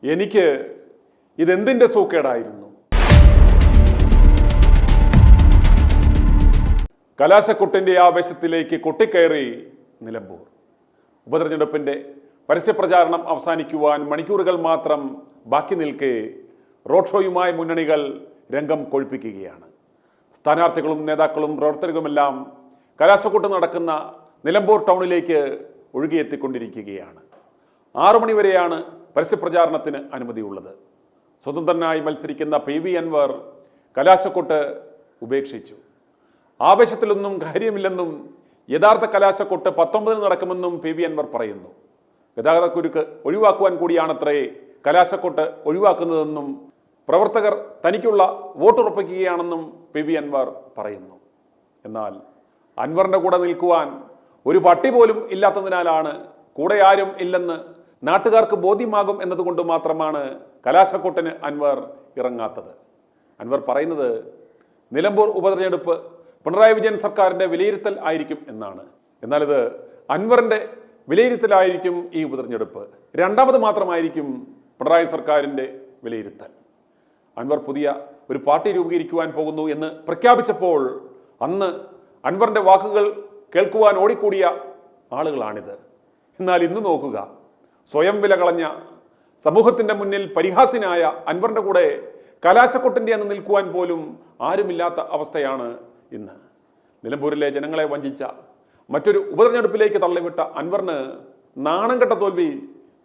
എനിക്ക് ഇതെന്തിൻ്റെ സൂക്കേടായിരുന്നു? കലാശക്കൊട്ടിൻ്റെ ആവേശത്തിലേക്ക് കൊട്ടിക്കയറി നിലമ്പൂർ. ഉപതെരഞ്ഞെടുപ്പിൻ്റെ പരസ്യപ്രചാരണം അവസാനിക്കുവാൻ മണിക്കൂറുകൾ മാത്രം ബാക്കി നിൽക്കെ റോഡ് ഷോയുമായി മുന്നണികൾ രംഗം കൊഴുപ്പിക്കുകയാണ്. സ്ഥാനാർത്ഥികളും നേതാക്കളും പ്രവർത്തകരുമെല്ലാം കലാശക്കൊട്ട് നടക്കുന്ന നിലമ്പൂർ ടൗണിലേക്ക് ഒഴുകിയെത്തിക്കൊണ്ടിരിക്കുകയാണ്. 6 മണി വരെയാണ് പരസ്യപ്രചാരണത്തിന് അനുമതിയുള്ളത്. സ്വതന്ത്രനായി മത്സരിക്കുന്ന PV അൻവർ കലാശക്കൊട്ട് ഉപേക്ഷിച്ചു. ആവേശത്തിലൊന്നും കാര്യമില്ലെന്നും യഥാർത്ഥ കലാശക്കൊട്ട് 19 നടക്കുമെന്നും PV അൻവർ പറയുന്നു. ഗതാഗതക്കുരുക്ക് ഒഴിവാക്കുവാൻ കൂടിയാണത്രേ കലാശക്കൊട്ട് ഒഴിവാക്കുന്നതെന്നും പ്രവർത്തകർ തനിക്കുള്ള വോട്ടുറപ്പിക്കുകയാണെന്നും PV അൻവർ പറയുന്നു. എന്നാൽ അൻവറിൻ്റെ കൂടെ നിൽക്കുവാൻ ഒരു പട്ടി പോലും ഇല്ലാത്തതിനാലാണ്, കൂടെ ആരും ഇല്ലെന്ന് നാട്ടുകാർക്ക് ബോധ്യമാകും എന്നതുകൊണ്ട് മാത്രമാണ് കലാശക്കൊട്ടിന് അൻവർ ഇറങ്ങാത്തത്. അൻവർ പറയുന്നത് നിലമ്പൂർ ഉപതെരഞ്ഞെടുപ്പ് പിണറായി വിജയൻ സർക്കാരിൻ്റെ വിലയിരുത്തൽ ആയിരിക്കും എന്നാണ്. എന്നാൽ ഇത് അൻവറിൻ്റെ വിലയിരുത്തലായിരിക്കും ഈ ഉപതെരഞ്ഞെടുപ്പ്. രണ്ടാമത് മാത്രമായിരിക്കും പിണറായി സർക്കാരിൻ്റെ വിലയിരുത്തൽ. അൻവർ പുതിയ ഒരു പാർട്ടി രൂപീകരിക്കുവാൻ പോകുന്നു എന്ന് പ്രഖ്യാപിച്ചപ്പോൾ അന്ന് അൻവറിൻ്റെ വാക്കുകൾ കേൾക്കുവാൻ ഓടിക്കൂടിയ ആളുകളാണിത്. എന്നാൽ ഇന്ന് നോക്കുക, സ്വയം വില കളഞ്ഞ, സമൂഹത്തിൻ്റെ മുന്നിൽ പരിഹാസ്യനായ അൻവറിൻ്റെ കൂടെ കലാശക്കൊട്ടിൻ്റെ അന്ന് നിൽക്കുവാൻ പോലും ആരുമില്ലാത്ത അവസ്ഥയാണ് ഇന്ന്. നിലമ്പൂരിലെ ജനങ്ങളെ വഞ്ചിച്ച, മറ്റൊരു ഉപതെരഞ്ഞെടുപ്പിലേക്ക് തള്ളിവിട്ട അൻവറിന് നാണം കെട്ട തോൽവി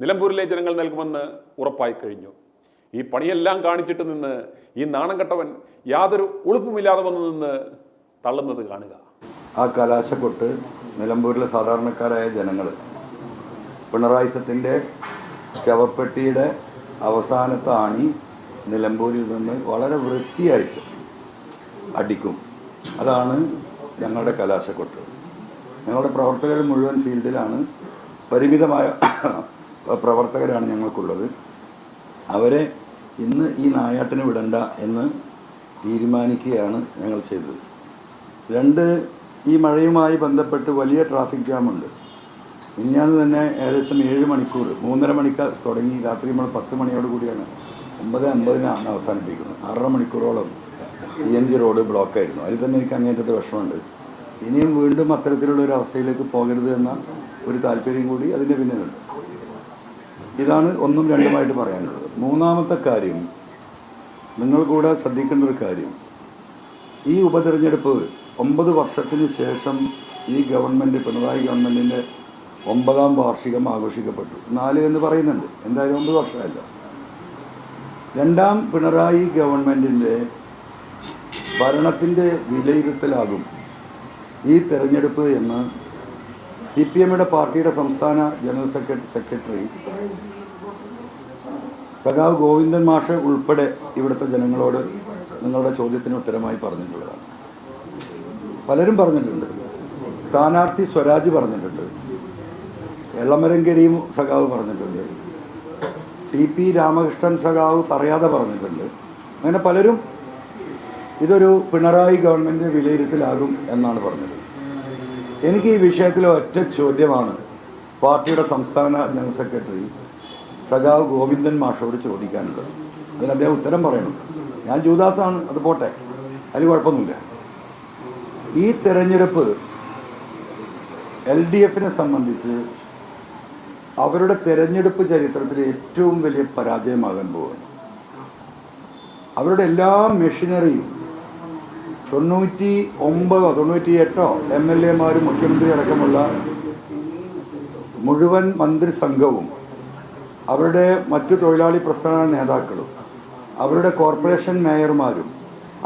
നിലമ്പൂരിലെ ജനങ്ങൾ നൽകുമെന്ന് ഉറപ്പായി കഴിഞ്ഞു. ഈ പണിയെല്ലാം കാണിച്ചിട്ട് നിന്ന് ഈ നാണം കെട്ടവൻ യാതൊരു ഉളുപ്പുമില്ലാതെ വന്നു നിന്ന് തള്ളുന്നത് കാണുക. ആ കലാശക്കൊട്ട് നിലമ്പൂരിലെ സാധാരണക്കാരായ ജനങ്ങൾ പിണറായിസത്തിൻ്റെ ശവപ്പെട്ടിയുടെ അവസാനത്തെ ആണി നിലമ്പൂരിൽ നിന്ന് വളരെ വൃത്തിയായിട്ട് അടിക്കും. അതാണ് ഞങ്ങളുടെ കലാശക്കൊട്ട്. ഞങ്ങളുടെ പ്രവർത്തകർ മുഴുവൻ ഫീൽഡിലാണ്. പരിമിതമായ പ്രവർത്തകരാണ് ഞങ്ങൾക്കുള്ളത്. അവരെ ഇന്ന് ഈ നായാട്ടിന് വിടണ്ട എന്ന് തീരുമാനിക്കുകയാണ് ഞങ്ങൾ ചെയ്തത്. 2, ഈ മഴയുമായി ബന്ധപ്പെട്ട് വലിയ ട്രാഫിക് ജാമുണ്ട്. മിനിഞ്ഞാന്ന് തന്നെ ഏകദേശം 7 മണിക്കൂർ, 3.5 മണിക്ക് തുടങ്ങി രാത്രി നമ്മൾ 10 മണിയോട് കൂടിയാണ് 9:50 അവസാനിപ്പിക്കുന്നത്. 6.5 മണിക്കൂറോളം CNG റോഡ് ബ്ലോക്കായിരുന്നു. അതിൽ തന്നെ എനിക്ക് അങ്ങേറ്റത്തെ വിഷമമുണ്ട്. ഇനിയും വീണ്ടും അത്തരത്തിലുള്ള ഒരു അവസ്ഥയിലേക്ക് പോകരുത് എന്ന ഒരു താല്പര്യം കൂടി അതിൻ്റെ പിന്നിലുണ്ട്. ഇതാണ് 1ഉം 2ഉമായിട്ട് പറയാനുള്ളത്. മൂന്നാമത്തെ കാര്യം, നിങ്ങൾ കൂടെ ശ്രദ്ധിക്കേണ്ട ഒരു കാര്യം, ഈ ഉപതെരഞ്ഞെടുപ്പ് 9 വർഷത്തിന് ശേഷം ഈ ഗവൺമെൻറ്, പിണറായി ഗവൺമെൻറ്റിൻ്റെ 9ാം വാർഷികം ആഘോഷിക്കപ്പെട്ടു. 4 എന്ന് പറയുന്നുണ്ട്, എന്തായാലും 9 വർഷമല്ല. 2ാം പിണറായി ഗവൺമെൻറ്റിൻ്റെ ഭരണത്തിൻ്റെ വിലയിരുത്തലാകും ഈ തെരഞ്ഞെടുപ്പ് എന്ന് CPMയുടെ പാർട്ടിയുടെ സംസ്ഥാന ജനറൽ സെക്രട്ടറി സഖാവ് ഗോവിന്ദൻ മാഷ് ഉൾപ്പെടെ ഇവിടുത്തെ ജനങ്ങളോട് നിങ്ങളുടെ ചോദ്യത്തിന് ഉത്തരമായി പറഞ്ഞിട്ടുള്ളതാണ്. പലരും പറഞ്ഞിട്ടുണ്ട്. സ്ഥാനാർത്ഥി സ്വരാജ് പറഞ്ഞിട്ടുണ്ട്, എളമരം കരീം സഖാവ് പറഞ്ഞിട്ടുണ്ട്, TP രാമകൃഷ്ണൻ സഖാവ് പറയാതെ പറഞ്ഞിട്ടുണ്ട്. അങ്ങനെ പലരും ഇതൊരു പിണറായി ഗവൺമെൻറ് വിലയിരുത്തലാകും എന്നാണ് പറഞ്ഞത്. എനിക്ക് ഈ വിഷയത്തിൽ ഒറ്റ ചോദ്യമാണ് പാർട്ടിയുടെ സംസ്ഥാന ജനറൽ സെക്രട്ടറി സഖാവ് ഗോവിന്ദൻ മാഷോട് ചോദിക്കാനുള്ളത്. അതിന് അദ്ദേഹം ഉത്തരം പറയണം. ഞാൻ ജൂദാസാണ്, അത് പോട്ടെ, അതിൽ കുഴപ്പമൊന്നുമില്ല. ഈ തെരഞ്ഞെടുപ്പ് LDFനെ സംബന്ധിച്ച് അവരുടെ തെരഞ്ഞെടുപ്പ് ചരിത്രത്തിൽ ഏറ്റവും വലിയ പരാജയമാകാൻ പോവുകയാണ്. അവരുടെ എല്ലാ മെഷീനറിയും 99 98 MLA-മാരും മുഖ്യമന്ത്രി അടക്കമുള്ള മുഴുവൻ മന്ത്രിസംഘവും അവരുടെ മറ്റു തൊഴിലാളി പ്രസ്ഥാന നേതാക്കളും അവരുടെ കോർപ്പറേഷൻ മേയർമാരും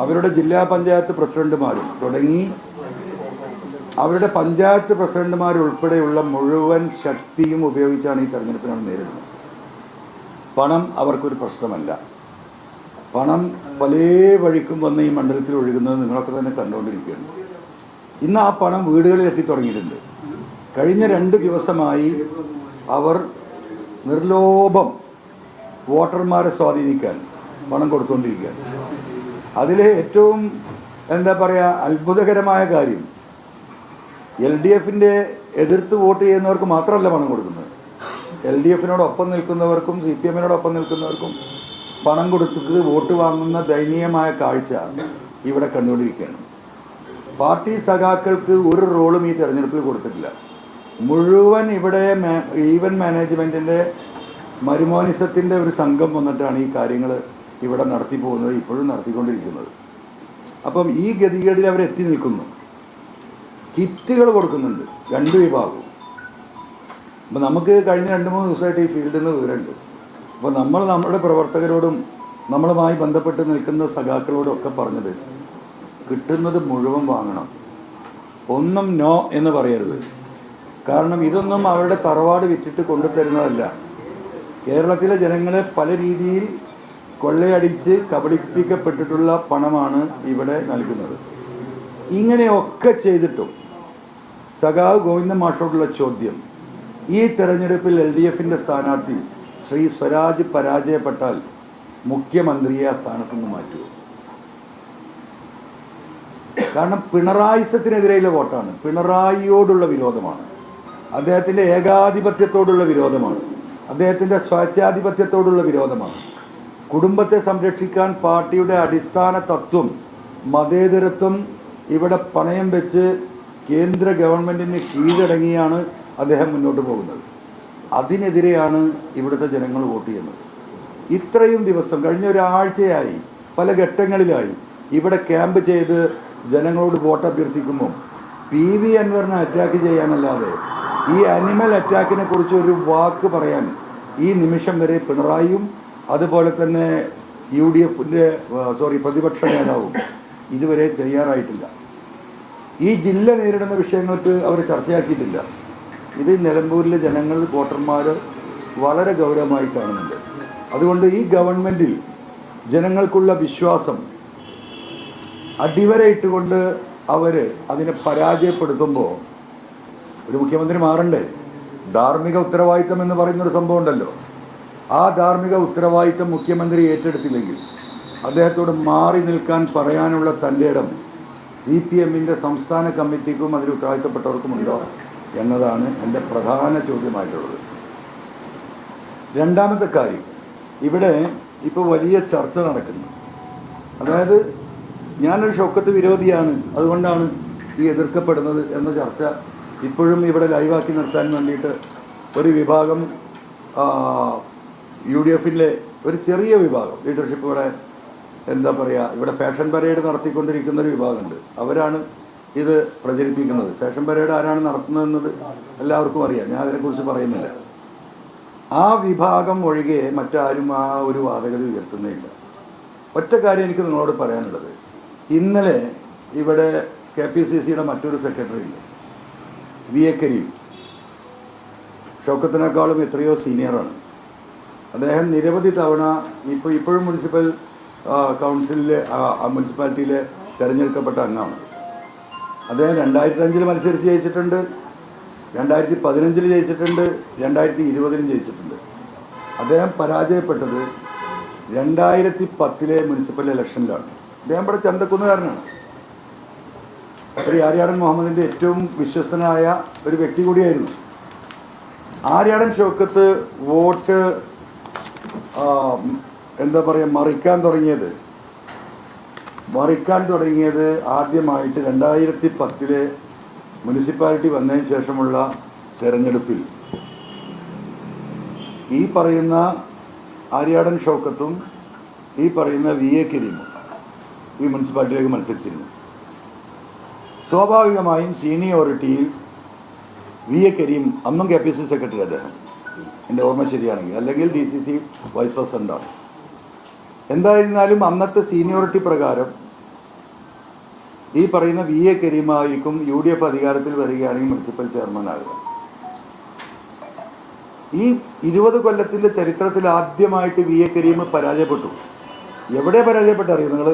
അവരുടെ ജില്ലാ പഞ്ചായത്ത് പ്രസിഡന്റുമാരും തുടങ്ങി അവരുടെ പഞ്ചായത്ത് പ്രസിഡന്റുമാരുൾപ്പെടെയുള്ള മുഴുവൻ ശക്തിയും ഉപയോഗിച്ചാണ് ഈ തെരഞ്ഞെടുപ്പിനാണ് നേരിടുന്നത്. പണം അവർക്കൊരു പ്രശ്നമല്ല. പണം പല വഴിക്കും വന്ന് ഈ മണ്ഡലത്തിൽ ഒഴുകുന്നത് നിങ്ങളൊക്കെ തന്നെ കണ്ടുകൊണ്ടിരിക്കുകയാണ്. ഇന്ന് ആ പണം വീടുകളിൽ എത്തിത്തുടങ്ങിയിട്ടുണ്ട്. കഴിഞ്ഞ 2 ദിവസമായി അവർ നിർലോഭം വോട്ടർമാരെ സ്വാധീനിക്കാൻ പണം കൊടുത്തുകൊണ്ടിരിക്കുകയാണ്. അതിലെ ഏറ്റവും എന്താ പറയുക അത്ഭുതകരമായ കാര്യം, LDFൻ്റെ എതിർത്ത് വോട്ട് ചെയ്യുന്നവർക്ക് മാത്രമല്ല പണം കൊടുക്കുന്നത്, LDF-നോടൊപ്പം നിൽക്കുന്നവർക്കും CPM-നോടൊപ്പം നിൽക്കുന്നവർക്കും പണം കൊടുത്തിട്ട് വോട്ട് വാങ്ങുന്ന ദയനീയമായ കാഴ്ച ഇവിടെ കണ്ടുകൊണ്ടിരിക്കുകയാണ്. പാർട്ടി സഖാക്കൾക്ക് ഒരു റോളും ഈ തെരഞ്ഞെടുപ്പിൽ കൊടുത്തിട്ടില്ല. മുഴുവൻ ഇവിടെ ഈവൻറ്റ് മാനേജ്മെൻറ്റിൻ്റെ മരുമോനിസത്തിൻ്റെ ഒരു സംഘം വന്നിട്ടാണ് ഈ കാര്യങ്ങൾ ഇവിടെ നടത്തി പോകുന്നത്, ഇപ്പോഴും നടത്തിക്കൊണ്ടിരിക്കുന്നത്. അപ്പം ഈ ഗതികേടിൽ അവരെത്തി നിൽക്കുന്നു. കിറ്റുകൾ കൊടുക്കുന്നുണ്ട് 2 വിഭാഗവും. അപ്പം നമുക്ക് കഴിഞ്ഞ 2-3 ദിവസമായിട്ട് ഈ ഫീൽഡിൽ നിന്ന് വിവരമുണ്ട്. അപ്പോൾ നമ്മൾ നമ്മുടെ പ്രവർത്തകരോടും നമ്മളുമായി ബന്ധപ്പെട്ട് നിൽക്കുന്ന സഖാക്കളോടും ഒക്കെ പറഞ്ഞത്, കിട്ടുന്നത് മുഴുവൻ വാങ്ങണം, ഒന്നും നോ എന്ന് പറയരുത്. കാരണം ഇതൊന്നും അവരുടെ തറവാട് വിറ്റിട്ട് കൊണ്ടുതരുന്നതല്ല. കേരളത്തിലെ ജനങ്ങളെ പല രീതിയിൽ കൊള്ളയടിച്ച് കബളിപ്പിക്കപ്പെട്ടിട്ടുള്ള പണമാണ് ഇവിടെ നൽകുന്നത്. ഇങ്ങനെയൊക്കെ ചെയ്തിട്ടും സഖാവ് ഗോവിന്ദ മാഷോടുള്ള ചോദ്യം, ഈ തെരഞ്ഞെടുപ്പിൽ LDF-ൻ്റെ സ്ഥാനാർത്ഥി ശ്രീ സ്വരാജ് പരാജയപ്പെട്ടാൽ മുഖ്യമന്ത്രിയെ ആ സ്ഥാനത്തു നിന്ന് മാറ്റുമോ? കാരണം പിണറായിസത്തിനെതിരെയുള്ള വോട്ടാണ്, പിണറായിയോടുള്ള വിരോധമാണ്, അദ്ദേഹത്തിൻ്റെ ഏകാധിപത്യത്തോടുള്ള വിരോധമാണ്, അദ്ദേഹത്തിൻ്റെ സ്വേച്ഛാധിപത്യത്തോടുള്ള വിരോധമാണ്. കുടുംബത്തെ സംരക്ഷിക്കാൻ പാർട്ടിയുടെ അടിസ്ഥാന തത്വം മതേതരത്വം ഇവിടെ പണയം വെച്ച് കേന്ദ്ര ഗവൺമെൻറ്റിന് കീഴടങ്ങിയാണ് അദ്ദേഹം മുന്നോട്ട് പോകുന്നത്. അതിനെതിരെയാണ് ഇവിടുത്തെ ജനങ്ങൾ വോട്ട് ചെയ്യുന്നത്. ഇത്രയും ദിവസം കഴിഞ്ഞ ഒരാഴ്ചയായി പല ഘട്ടങ്ങളിലായി ഇവിടെ ക്യാമ്പ് ചെയ്ത് ജനങ്ങളോട് വോട്ട് അഭ്യർത്ഥിക്കുമ്പോൾ PV അൻവറിനെ അറ്റാക്ക് ചെയ്യാനല്ലാതെ ഈ അനിമൽ അറ്റാക്കിനെ കുറിച്ച് ഒരു വാക്ക് പറയാൻ ഈ നിമിഷം വരെ പിണറായിയും അതുപോലെ തന്നെ പ്രതിപക്ഷ നേതാവും ഇതുവരെ തയ്യാറായിട്ടില്ല. ഈ ജില്ല നേരിടുന്ന വിഷയങ്ങൾക്ക് അവർ ചർച്ചയാക്കിയിട്ടില്ല. ഇത് നിലമ്പൂരിലെ ജനങ്ങൾ, വോട്ടർമാർ വളരെ ഗൗരവമായി കാണുന്നുണ്ട്. അതുകൊണ്ട് ഈ ഗവൺമെൻറ്റിൽ ജനങ്ങൾക്കുള്ള വിശ്വാസം അടിവരയിട്ടുകൊണ്ട് അവർ അതിനെ പരാജയപ്പെടുത്തുമ്പോൾ ഒരു മുഖ്യമന്ത്രി മാറണ്ടേ? ധാർമ്മിക ഉത്തരവാദിത്തം എന്ന് പറയുന്നൊരു സംഭവം ഉണ്ടല്ലോ. ആ ധാർമ്മിക ഉത്തരവാദിത്തം മുഖ്യമന്ത്രി ഏറ്റെടുത്തില്ലെങ്കിൽ അദ്ദേഹത്തോട് മാറി നിൽക്കാൻ പറയാനുള്ള തൻ്റെ ഇടം CPM-ൻ്റെ സംസ്ഥാന കമ്മിറ്റിക്കും അതിൽ ഉത്തരവാദിത്തപ്പെട്ടവർക്കുമുണ്ടോ എന്നതാണ് എൻ്റെ പ്രധാന ചോദ്യമായിട്ടുള്ളത്. രണ്ടാമത്തെ കാര്യം, ഇവിടെ ഇപ്പോൾ വലിയ ചർച്ച നടക്കുന്നു. അതായത് ഞാനൊരു ഷൗക്കത്ത് വിരോധിയാണ്, അതുകൊണ്ടാണ് ഈ എതിർക്കപ്പെടുന്നത് എന്ന ചർച്ച ഇപ്പോഴും ഇവിടെ ലൈവാക്കി നിർത്താൻ വേണ്ടിയിട്ട് ഒരു വിഭാഗം UDF-ലെ ഒരു ചെറിയ വിഭാഗം ലീഡർഷിപ്പ് ഇവിടെ ഇവിടെ ഫാഷൻ പരേഡ് നടത്തിക്കൊണ്ടിരിക്കുന്ന ഒരു വിഭാഗമുണ്ട്. അവരാണ് ഇത് പ്രചരിപ്പിക്കുന്നത്. ഫാഷൻ പരേഡ് ആരാണ് നടത്തുന്നതെന്നത് എല്ലാവർക്കും അറിയാം, ഞാൻ അതിനെക്കുറിച്ച് പറയുന്നില്ല. ആ വിഭാഗം ഒഴികെ മറ്റാരും ആ ഒരു വാദഗതി ഉയർത്തുന്നില്ല. ഒറ്റ കാര്യം എനിക്ക് നിങ്ങളോട് പറയാനുള്ളത്, ഇന്നലെ ഇവിടെ KPCC-യുടെ മറ്റൊരു സെക്രട്ടറി ഉണ്ട്, VA കരീം. ഷൗക്കത്തിനേക്കാളും എത്രയോ സീനിയറാണ് അദ്ദേഹം. നിരവധി തവണ ഇപ്പോഴും മുനിസിപ്പൽ കൗൺസിലിലെ മുനിസിപ്പാലിറ്റിയിലെ തിരഞ്ഞെടുക്കപ്പെട്ട അംഗമാണ്. അദ്ദേഹം 2005 മത്സരിച്ച് ജയിച്ചിട്ടുണ്ട്, 2015 ജയിച്ചിട്ടുണ്ട്, 2020 ജയിച്ചിട്ടുണ്ട്. അദ്ദേഹം പരാജയപ്പെട്ടത് 2010 മുനിസിപ്പൽ ഇലക്ഷനിലാണ്. അദ്ദേഹം ഇവിടെ ചന്തക്കുന്നുകാരനാണ്. ശ്രീ ആര്യാടൻ മുഹമ്മദിൻ്റെ ഏറ്റവും വിശ്വസ്തനായ ഒരു വ്യക്തി കൂടിയായിരുന്നു. ആര്യാടൻ ഷൗക്കത്ത് വോട്ട് മറിക്കാൻ തുടങ്ങിയത് ആദ്യമായിട്ട് 2010 മുനിസിപ്പാലിറ്റി വന്നതിന് ശേഷമുള്ള തെരഞ്ഞെടുപ്പിൽ ഈ പറയുന്ന ആര്യാടൻ ഷൗക്കത്തും ഈ പറയുന്ന VA കരീമും ഈ മുനിസിപ്പാലിറ്റിയിലേക്ക് മത്സരിച്ചിരുന്നു. സ്വാഭാവികമായും സീനിയോറിറ്റിയിൽ VA കരീം അന്നും KPCC സെക്രട്ടറി അദ്ദേഹം, എൻ്റെ ഓർമ്മ ശരിയാണെങ്കിൽ, അല്ലെങ്കിൽ DCC വൈസ് പ്രസിഡൻ്റാണ്. എന്തായിരുന്നാലും അന്നത്തെ സീനിയോറിറ്റി പ്രകാരം ഈ പറയുന്ന VA കരീമായിരിക്കും UDF അധികാരത്തിൽ വരികയാണെങ്കിൽ മുനിസിപ്പൽ ചെയർമാനാകുക. ഈ 20 കൊല്ലത്തിൻ്റെ ചരിത്രത്തിൽ ആദ്യമായിട്ട് VA കരീം പരാജയപ്പെട്ടു. എവിടെ പരാജയപ്പെട്ട അറിയാം നിങ്ങൾ?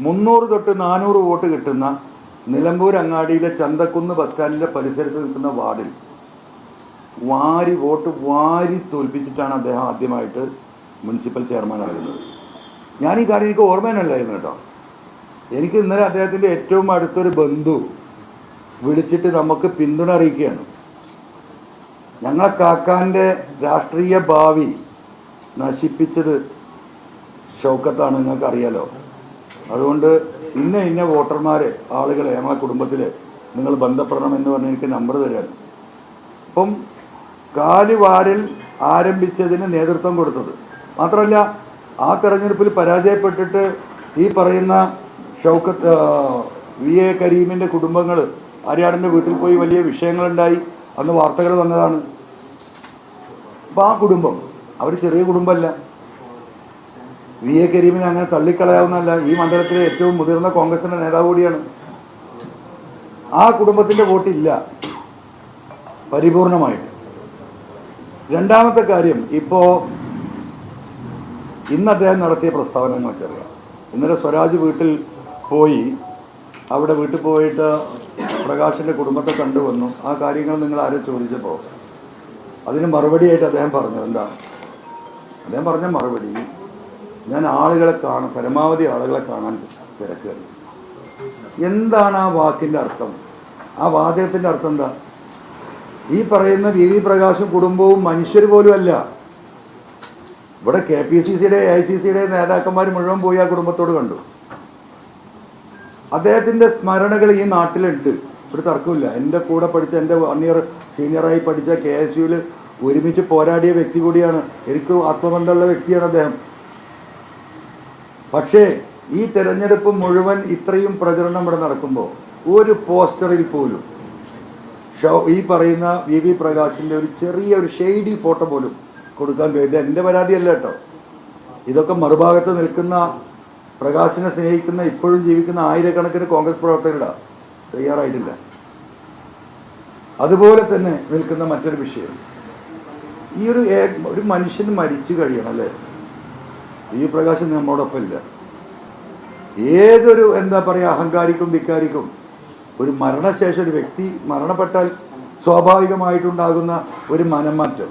300 തൊട്ട് 400 വോട്ട് കിട്ടുന്ന നിലമ്പൂർ അങ്ങാടിയിലെ ചന്തക്കുന്ന് ബസ് സ്റ്റാൻഡിൻ്റെ പരിസരത്ത് നിൽക്കുന്ന വാർഡിൽ വോട്ട് വാരി തോൽപ്പിച്ചിട്ടാണ് അദ്ദേഹം ആദ്യമായിട്ട് മുനിസിപ്പൽ ചെയർമാനാകുന്നത്. ഞാൻ ഈ കാര്യം എനിക്ക് ഓർമ്മയില്ലായിരുന്നു കേട്ടോ. എനിക്ക് ഇന്നലെ അദ്ദേഹത്തിൻ്റെ ഏറ്റവും അടുത്തൊരു ബന്ധു വിളിച്ചിട്ട് നമുക്ക് പിന്തുണ അറിയിക്കുകയാണ്. ഞങ്ങളെ കാക്കാൻ്റെ രാഷ്ട്രീയ ഭാവി നശിപ്പിച്ചത് ഷൗക്കത്താണ്, നിങ്ങൾക്കറിയാലോ. അതുകൊണ്ട് ഇന്ന വോട്ടർമാരെ, ആളുകളെ, ഞങ്ങളെ കുടുംബത്തിൽ നിങ്ങൾ ബന്ധപ്പെടണം എന്ന് പറഞ്ഞ് എനിക്ക് നമ്പർ തരാണ്. അപ്പം കാലുവാരൽ ആരംഭിച്ചതിന് നേതൃത്വം കൊടുത്തത് മാത്രമല്ല, ആ തെരഞ്ഞെടുപ്പിൽ പരാജയപ്പെട്ടിട്ട് ഈ പറയുന്ന ഷൗക്കത്ത് VA കരീമിൻ്റെ കുടുംബങ്ങൾ ആര്യാടൻ്റെ വീട്ടിൽ പോയി വലിയ വിഷയങ്ങളുണ്ടായി, അന്ന് വാർത്തകൾ വന്നതാണ്. അപ്പോൾ ആ കുടുംബം അവർ ചെറിയ കുടുംബമല്ല. VA കരീമിനെ അങ്ങനെ തള്ളിക്കളയാവുന്നതല്ല. ഈ മണ്ഡലത്തിലെ ഏറ്റവും മുതിർന്ന കോൺഗ്രസിൻ്റെ നേതാവ് കൂടിയാണ്. ആ കുടുംബത്തിൻ്റെ വോട്ടില്ല പരിപൂർണമായിട്ട്. രണ്ടാമത്തെ കാര്യം, ഇപ്പോൾ ഇന്ന് അദ്ദേഹം നടത്തിയ പ്രസ്താവന നിങ്ങൾക്കറിയാം. ഇന്നലെ സ്വരാജ് വീട്ടിൽ പോയി, അവിടെ വീട്ടിൽ പോയിട്ട് പ്രകാശിൻ്റെ കുടുംബത്തെ കണ്ടുവന്നു. ആ കാര്യങ്ങൾ നിങ്ങൾ ആരും ചോദിച്ചപ്പോൾ അതിന് മറുപടിയായിട്ട് അദ്ദേഹം പറഞ്ഞു, എന്താ അദ്ദേഹം പറഞ്ഞ മറുപടി, ഞാൻ ആളുകളെ പരമാവധി ആളുകളെ കാണാൻ തിരക്കുകയാണ്. എന്താണ് ആ വാക്കിൻ്റെ അർത്ഥം? ആ വാചകത്തിൻ്റെ അർത്ഥം എന്താ? ഈ പറയുന്ന VV പ്രകാശും കുടുംബവും മനുഷ്യർ പോലും അല്ല. ഇവിടെ KPCCയുടെ AICCയുടെ നേതാക്കന്മാർ മുഴുവൻ പോയി ആ കുടുംബത്തോട് കണ്ടു. അദ്ദേഹത്തിൻ്റെ സ്മരണകൾ ഈ നാട്ടിലുണ്ട്, ഒരു തർക്കമില്ല. എൻ്റെ കൂടെ പഠിച്ച, എൻ്റെ 1 ഇയർ സീനിയറായി പഠിച്ച KSUവിൽ ഒരുമിച്ച് പോരാടിയ വ്യക്തി കൂടിയാണ്. എനിക്ക് ആത്മബന്ധമുള്ള വ്യക്തിയാണ് അദ്ദേഹം. പക്ഷേ ഈ തെരഞ്ഞെടുപ്പ് മുഴുവൻ ഇത്രയും പ്രചരണം ഇവിടെ നടക്കുമ്പോൾ ഒരു പോസ്റ്ററിൽ പോലും ഈ പറയുന്ന VV പ്രകാശിൻ്റെ ഒരു ചെറിയൊരു ഷെയ്ഡി ഫോട്ടോ പോലും കൊടുക്കാൻ കഴിയില്ല. എൻ്റെ പരാതിയല്ല കേട്ടോ, ഇതൊക്കെ മറുഭാഗത്ത് നിൽക്കുന്ന പ്രകാശിനെ സ്നേഹിക്കുന്ന ഇപ്പോഴും ജീവിക്കുന്ന ആയിരക്കണക്കിന് കോൺഗ്രസ് പ്രവർത്തകരുടെ തയ്യാറായിട്ടില്ല. അതുപോലെ തന്നെ നിൽക്കുന്ന മറ്റൊരു വിഷയം, ഈ ഒരു മനുഷ്യൻ മരിച്ചു കഴിയണം അല്ലേ? VV പ്രകാശ് നമ്മോടൊപ്പം ഇല്ല. ഏതൊരു എന്താ പറയുക അഹങ്കാരിക്കും ധിക്കാരിക്കും ഒരു മരണശേഷം ഒരു വ്യക്തി മരണപ്പെട്ടാൽ സ്വാഭാവികമായിട്ടുണ്ടാകുന്ന ഒരു മനംമാറ്റം,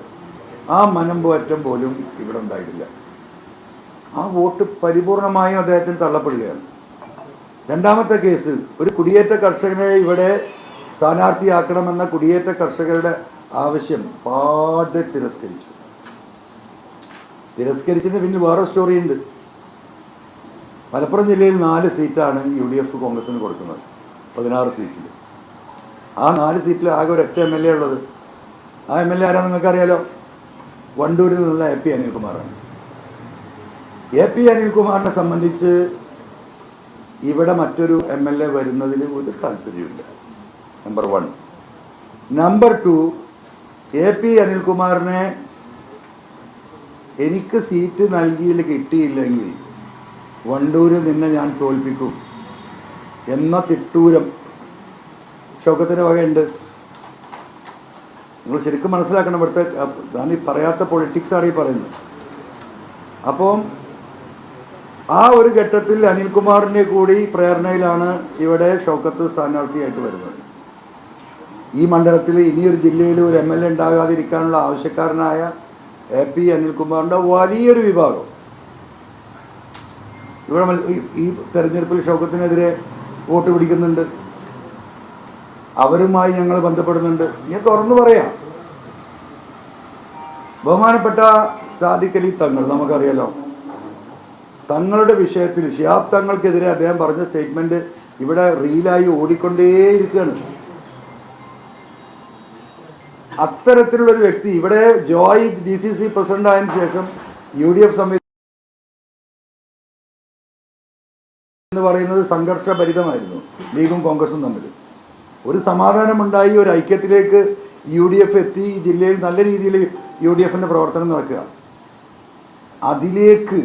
ആ മനംമാറ്റം പോലും ഇവിടെ ഉണ്ടായിട്ടില്ല. ആ വോട്ട് പരിപൂർണമായും അദ്ദേഹത്തിന് തള്ളപ്പെടുകയാണ്. രണ്ടാമത്തെ കേസ്, ഒരു കുടിയേറ്റ കർഷകനെ ഇവിടെ സ്ഥാനാർത്ഥിയാക്കണമെന്ന കുടിയേറ്റ കർഷകരുടെ ആവശ്യം പാടെ തിരസ്കരിച്ചതിന് പിന്നെ വേറെ സ്റ്റോറിയുണ്ട്. മലപ്പുറം ജില്ലയിൽ 4 സീറ്റാണ് UDF കോൺഗ്രസിന് കൊടുക്കുന്നത്, 16 സീറ്റിൽ. ആ 4 സീറ്റിൽ ആകെ ഒരു 8 MLA ഉള്ളത്. ആ MLA ആരാന്ന് നിങ്ങൾക്കറിയാലോ, വണ്ടൂരിൽ നിന്നുള്ള AP അനിൽകുമാറാണ്. AP അനിൽകുമാറിനെ സംബന്ധിച്ച് ഇവിടെ മറ്റൊരു MLA വരുന്നതിൽ ഒരു താല്പര്യമില്ല, നമ്പർ 1. നമ്പർ 2, AP അനിൽകുമാറിനെ എനിക്ക് സീറ്റ് നൽകിയിൽ കിട്ടിയില്ലെങ്കിൽ വണ്ടൂരിൽ നിന്നെ ഞാൻ തോൽപ്പിക്കും എന്ന തിട്ടൂരം ഷൗക്കത്തിന് വകയുണ്ട്. നിങ്ങൾ ശരിക്കും മനസ്സിലാക്കണം, ഇവിടുത്തെ ഞാൻ ഈ പറയാത്ത പൊളിറ്റിക്സാണ് ഈ പറയുന്നത്. അപ്പം ആ ഒരു ഘട്ടത്തിൽ അനിൽകുമാറിൻ്റെ കൂടി പ്രേരണയിലാണ് ഇവിടെ ഷൗക്കത്ത് സ്ഥാനാർത്ഥിയായിട്ട് വരുന്നത്. ഈ മണ്ഡലത്തിൽ ഇനിയൊരു ജില്ലയിൽ ഒരു MLA ഉണ്ടാകാതിരിക്കാനുള്ള ആവശ്യക്കാരനായ AP അനിൽകുമാറിൻ്റെ വലിയൊരു വിഭാഗം ഇവിടെ ഈ തെരഞ്ഞെടുപ്പിൽ ഷൗക്കത്തിനെതിരെ വോട്ട് പിടിക്കുന്നുണ്ട്. അവരുമായി ഞങ്ങൾ ബന്ധപ്പെടുന്നുണ്ട്. ഞാൻ തുറന്നു പറയാം, ബഹുമാനപ്പെട്ട സാദിഖ് അലി തങ്ങൾ നമുക്കറിയാലോ, തങ്ങളുടെ വിഷയത്തിൽ ശിഹാബ് തങ്ങൾക്കെതിരെ അദ്ദേഹം പറഞ്ഞ സ്റ്റേറ്റ്മെന്റ് ഇവിടെ റീലായി ഓടിക്കൊണ്ടേയിരിക്കുകയാണ്. അത്തരത്തിലുള്ളൊരു വ്യക്തി ഇവിടെ ജോയ് DCC പ്രസിഡന്റ് ആയതിനു ശേഷം UDF സംവിധാനം എന്ന് പറയുന്നത് സംഘർഷഭരിതമായിരുന്നു. ലീഗും കോൺഗ്രസും തമ്മിൽ ഒരു സമാധാനമുണ്ടായി, ഒരു ഐക്യത്തിലേക്ക് UDF എത്തി. ജില്ലയിൽ നല്ല രീതിയിൽ UDFിൻ്റെ പ്രവർത്തനം നടക്കുക. അതിലേക്ക്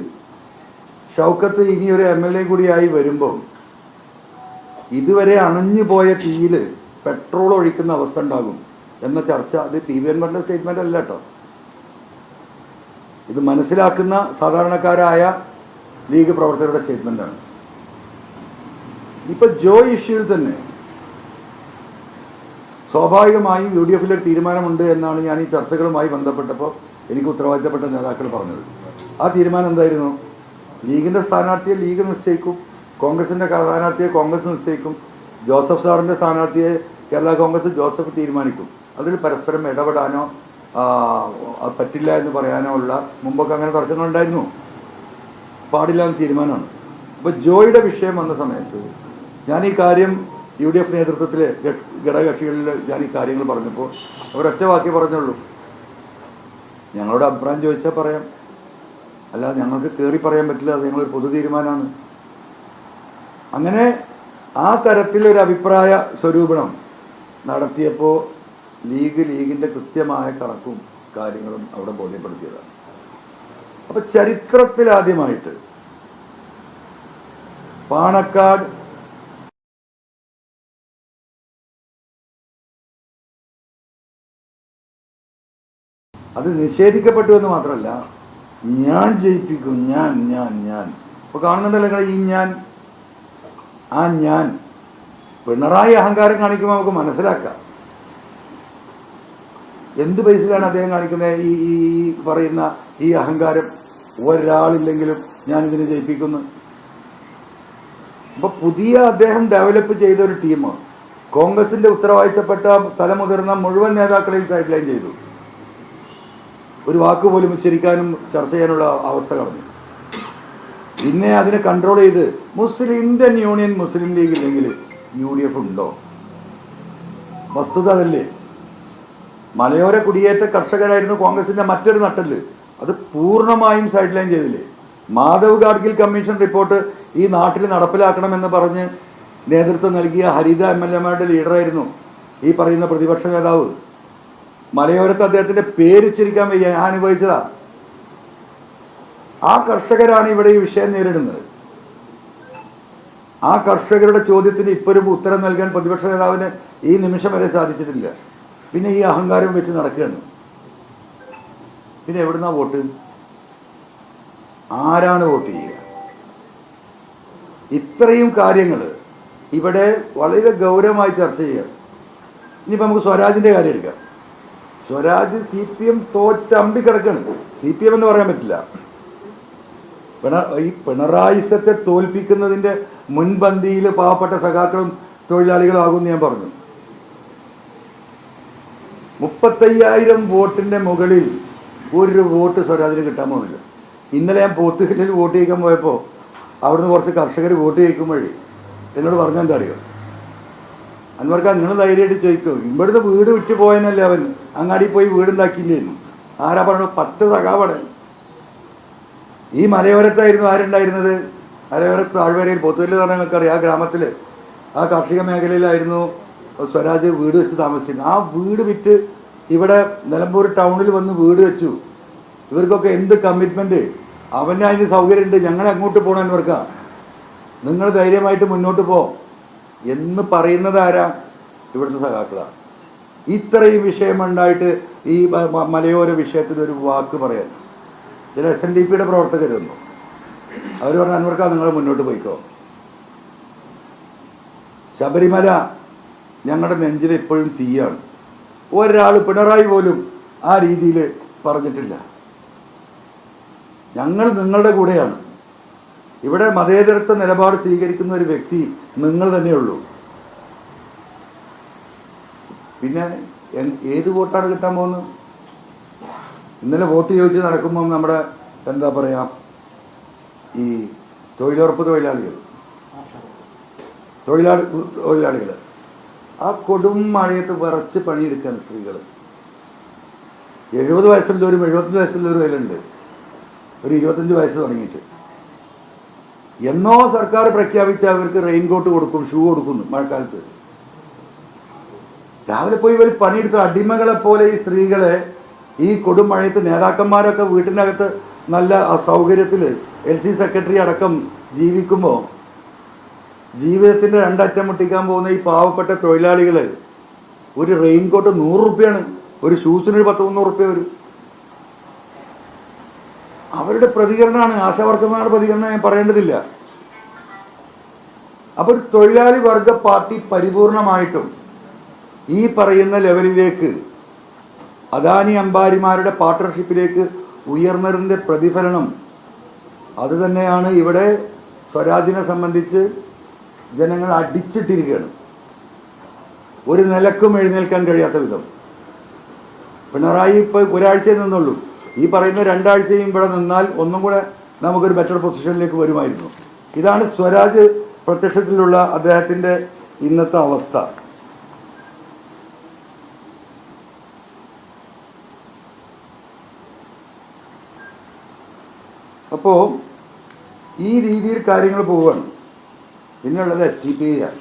ഷൗക്കത്ത് ഇനിയൊരു MLA കൂടിയായി വരുമ്പോൾ ഇതുവരെ അണഞ്ഞു പോയ തീയിൽ പെട്രോൾ ഒഴിക്കുന്ന അവസ്ഥ ഉണ്ടാകും എന്ന ചർച്ച, അത് PV അൻവറിൻ്റെ സ്റ്റേറ്റ്മെൻ്റ് അല്ല കേട്ടോ. ഇത് മനസ്സിലാക്കുന്ന സാധാരണക്കാരായ ലീഗ് പ്രവർത്തകരുടെ സ്റ്റേറ്റ്മെൻ്റാണ്. ഇപ്പം ജോയ് ഇഷ്യൂവിൽ തന്നെ സ്വാഭാവികമായും UDFിലൊരു തീരുമാനമുണ്ട് എന്നാണ് ഞാൻ ഈ ചർച്ചകളുമായി ബന്ധപ്പെട്ടപ്പോൾ എനിക്ക് ഉത്തരവാദിത്തപ്പെട്ട നേതാക്കൾ പറഞ്ഞത്. ആ തീരുമാനം എന്തായിരുന്നു? ലീഗിൻ്റെ സ്ഥാനാർത്ഥിയെ ലീഗ് നിശ്ചയിക്കും, കോൺഗ്രസിൻ്റെ സ്ഥാനാർത്ഥിയെ കോൺഗ്രസ് നിശ്ചയിക്കും, ജോസഫ് സാറിൻ്റെ സ്ഥാനാർത്ഥിയെ കേരള കോൺഗ്രസ് ജോസഫ് തീരുമാനിക്കും. അതിൽ പരസ്പരം ഇടപെടാനോ അത് പറ്റില്ല എന്ന് പറയാനോ ഉള്ള മുമ്പൊക്കെ അങ്ങനെ തർക്കങ്ങളുണ്ടായിരുന്നു. പാടില്ല എന്ന് തീരുമാനമാണ്. അപ്പോൾ ജോയിയുടെ വിഷയം വന്ന സമയത്ത് ഞാൻ ഈ കാര്യം UDF നേതൃത്വത്തിലെ ഘടകകക്ഷികളിൽ ഞാൻ ഈ കാര്യങ്ങൾ പറഞ്ഞപ്പോൾ അവരൊറ്റ വാക്കേ പറഞ്ഞുള്ളൂ, ഞങ്ങളുടെ അഭിപ്രായം ചോദിച്ചാൽ പറയാം, അല്ലാതെ ഞങ്ങൾക്ക് കയറി പറയാൻ പറ്റില്ല, അത് ഞങ്ങളൊരു പൊതു തീരുമാനമാണ്. അങ്ങനെ ആ തരത്തിലൊരു അഭിപ്രായ സ്വരൂപണം നടത്തിയപ്പോൾ ലീഗിൻ്റെ കൃത്യമായ കണക്കും കാര്യങ്ങളും അവിടെ ബോധ്യപ്പെടുത്തിയതാണ്. അപ്പോൾ ചരിത്രത്തിലാദ്യമായിട്ട് പാണക്കാട് അത് നിഷേധിക്കപ്പെട്ടു എന്ന് മാത്രമല്ല, ഞാൻ ജയിപ്പിക്കും, ഞാൻ ഇപ്പോൾ കാണുന്നുണ്ടല്ലോ ഈ ഞാൻ പിണറായി അഹങ്കാരം കാണിക്കുമ്പോൾ നമുക്ക് മനസ്സിലാക്കാം എന്ത് ബേസിലാണ് അദ്ദേഹം കാണിക്കുന്നത്. ഈ പറയുന്ന ഈ അഹങ്കാരം ഒരാളില്ലെങ്കിലും ഞാനിതിനെ ജയിപ്പിക്കുന്നു. അപ്പോൾ പുതിയ അദ്ദേഹം ഡെവലപ്പ് ചെയ്ത ഒരു ടീം കോൺഗ്രസിന്റെ ഉത്തരവാദിത്തപ്പെട്ട തലമുതിർന്ന മുഴുവൻ നേതാക്കളെയും സൈഡ് ലൈൻ ചെയ്തു. ഒരു വാക്ക് പോലും ഉച്ചരിക്കാനും ചർച്ച ചെയ്യാനുള്ള അവസ്ഥ കളഞ്ഞു. പിന്നെ അതിനെ കൺട്രോൾ ചെയ്ത് ഇന്ത്യൻ യൂണിയൻ മുസ്ലിം ലീഗ് ഇല്ലെങ്കിൽ UDF ഉണ്ടോ? വസ്തുത അതല്ലേ. മലയോര കുടിയേറ്റ കർഷകരായിരുന്നു കോൺഗ്രസിന്റെ മറ്റൊരു നട്ടല്, അത് പൂർണ്ണമായും സൈഡ് ലൈൻ ചെയ്തില്ലേ. മാധവ് ഗാഡ്ഗിൽ കമ്മീഷൻ റിപ്പോർട്ട് ഈ നാട്ടിൽ നടപ്പിലാക്കണമെന്ന് പറഞ്ഞ് നേതൃത്വം നൽകിയ ഹരിത MLA-മാരുടെ ലീഡറായിരുന്നു ഈ പറയുന്ന പ്രതിപക്ഷ നേതാവ്. മലയോരത്ത് അദ്ദേഹത്തിന്റെ പേരുച്ചരിക്കാൻ വയ്യ, ഞാൻ അനുഭവിച്ചതാ. ആ കർഷകരാണ് ഇവിടെ ഈ വിഷയം നേരിടുന്നത്. ആ കർഷകരുടെ ചോദ്യത്തിന് ഇപ്പോഴും ഉത്തരം നൽകാൻ പ്രതിപക്ഷ നേതാവിന് ഈ നിമിഷം വരെ സാധിച്ചിട്ടില്ല. പിന്നെ ഈ അഹങ്കാരം വെച്ച് നടക്കുകയാണ്. പിന്നെ എവിടുന്നാ വോട്ട്? ആരാണ് വോട്ട് ചെയ്യുക? ഇത്രയും കാര്യങ്ങൾ ഇവിടെ വളരെ ഗൗരവമായി ചർച്ച ചെയ്യുക. ഇനിയിപ്പോൾ നമുക്ക് സ്വരാജിൻ്റെ കാര്യം എടുക്കാം. സ്വരാജ് CPM തോറ്റമ്പി കിടക്കാണ്. CPM എന്ന് പറയാൻ പറ്റില്ല. ഈ പിണറായിസത്തെ തോൽപ്പിക്കുന്നതിൻ്റെ മുൻപന്തിയിൽ പാവപ്പെട്ട സഖാക്കളും തൊഴിലാളികളും ആകുമെന്ന് ഞാൻ പറഞ്ഞു. 35,000 വോട്ടിൻ്റെ മുകളിൽ ഒരു വോട്ട് സ്വരാജിന് കിട്ടാൻ പോകുന്നില്ല. ഇന്നലെ ഞാൻ പോത്തുകല്ലിൽ വോട്ട് ചെയ്യിക്കാൻ പോയപ്പോൾ അവിടുന്ന് കുറച്ച് കർഷകർ വോട്ട് ചെയ്യിക്കുമ്പോഴേ എന്നോട് പറഞ്ഞെന്താ അറിയോ, അൻവർക്ക് നിങ്ങൾ ധൈര്യമായിട്ട് ചോദിക്കും, ഇവിടുന്ന് വീട് വിറ്റ് പോയനല്ലേ അവൻ, അങ്ങാടി പോയി വീടുണ്ടാക്കിയില്ലായിരുന്നു. ആരാ പറഞ്ഞു? പച്ച സഖാവാണ്. ഈ മലയോരത്തായിരുന്നു ആരുണ്ടായിരുന്നത്? മലയോരത്ത് താഴ്വരയിൽ പോത്തുകല്ല് പറഞ്ഞാൽ നിങ്ങൾക്കറിയാം, ആ ഗ്രാമത്തിൽ ആ കാർഷിക മേഖലയിലായിരുന്നു സ്വരാജ് വീട് വെച്ച് താമസിച്ചിരുന്നത്. ആ വീട് വിറ്റ് ഇവിടെ നിലമ്പൂർ ടൗണിൽ വന്ന് വീട് വെച്ചു. ഇവർക്കൊക്കെ എന്ത് കമ്മിറ്റ്മെൻറ്റ്, അവന് അതിന് സൗകര്യമുണ്ട്, ഞങ്ങൾ അങ്ങോട്ട് പോകണം അൻവർക്കാ, നിങ്ങൾ ധൈര്യമായിട്ട് മുന്നോട്ട് പോ എന്ന് പറയുന്നത് ആരാ? ഇവിടുത്തെ സഖാക്കളാണ്. ഇത്രയും വിഷയമുണ്ടായിട്ട് ഈ മലയോര വിഷയത്തിൽ ഒരു വാക്ക് പറയാൻ ചില SNDPയുടെ പ്രവർത്തകർ തന്നു. അവർ പറഞ്ഞ അൻവർക്കാ നിങ്ങൾ മുന്നോട്ട് പോയിക്കോ. ശബരിമല ഞങ്ങളുടെ നെഞ്ചിൽ ഇപ്പോഴും തീയാണ്. ഒരാൾ പിണറായി പോലും ആ രീതിയിൽ പറഞ്ഞിട്ടില്ല. ഞങ്ങൾ നിങ്ങളുടെ കൂടെയാണ്. ഇവിടെ മതേതരത്വ നിലപാട് സ്വീകരിക്കുന്ന ഒരു വ്യക്തി നിങ്ങൾ തന്നെയുള്ളൂ. പിന്നെ ഏത് വോട്ടാണ് കിട്ടാൻ പോകുന്നത്? ഇന്നലെ വോട്ട് ചോദിച്ച് നടക്കുമ്പം നമ്മുടെ എന്താ പറയുക, ഈ തൊഴിലുറപ്പ് തൊഴിലാളികൾ ആ കൊടും മഴയത്ത് വിറച്ച് പണിയെടുക്കുകയാണ് സ്ത്രീകൾ. 70 വയസ്സുള്ളവരും 75 വയസ്സുള്ളവരും അതിലുണ്ട്. ഒരു 25 വയസ്സ് തുടങ്ങിയിട്ട് എന്നോ സർക്കാർ പ്രഖ്യാപിച്ച അവർക്ക് റെയിൻകോട്ട് കൊടുക്കും, ഷൂ കൊടുക്കുന്നു മഴക്കാലത്ത്. രാവിലെ പോയി ഇവർ പണിയെടുത്ത അടിമകളെ പോലെ ഈ സ്ത്രീകളെ ഈ കൊടും മഴയത്ത്, നേതാക്കന്മാരൊക്കെ വീട്ടിനകത്ത് നല്ല സൗകര്യത്തിൽ LC സെക്രട്ടറി അടക്കം ജീവിക്കുമ്പോൾ ജീവിതത്തിൻ്റെ രണ്ടറ്റം മുട്ടിക്കാൻ പോകുന്ന ഈ പാവപ്പെട്ട തൊഴിലാളികൾ ഒരു റെയിൻകോട്ട് 100 റുപ്യാണ്, ഒരു ഷൂസിനൊരു 10-300 റുപ്യ വരും. അവരുടെ പ്രതികരണമാണ്, ആശാവർക്കന്മാരുടെ പ്രതികരണം ഞാൻ പറയേണ്ടതില്ല. അപ്പോൾ തൊഴിലാളി വർഗ പാർട്ടി പരിപൂർണമായിട്ടും ഈ പറയുന്ന ലെവലിലേക്ക്, അദാനി അംബാനിമാരുടെ പാർട്ട്ണർഷിപ്പിലേക്ക് ഉയർന്നതിൻ്റെ പ്രതിഫലനം അത് തന്നെയാണ്. ഇവിടെ സ്വരാജിനെ സംബന്ധിച്ച് ജനങ്ങൾ അടിച്ചിട്ടിരിക്കുകയാണ്, ഒരു നിലക്കും എഴുന്നേൽക്കാൻ കഴിയാത്ത വിധം. പിണറായി ഇപ്പോൾ ഒരാഴ്ചയെ നിന്നുള്ളൂ. ഈ പറയുന്ന 2 ആഴ്ചയും ഇവിടെ നിന്നാൽ ഒന്നും കൂടെ നമുക്കൊരു ബെറ്റർ പൊസിഷനിലേക്ക് വരുമായിരുന്നു. ഇതാണ് സ്വരാജ് പ്രത്യക്ഷത്തിലുള്ള അദ്ദേഹത്തിൻ്റെ ഇന്നത്തെ അവസ്ഥ. അപ്പോൾ ഈ രീതിയിൽ കാര്യങ്ങൾ പോവുകയാണ്. പിന്നെയുള്ളത് STPI ആണ്.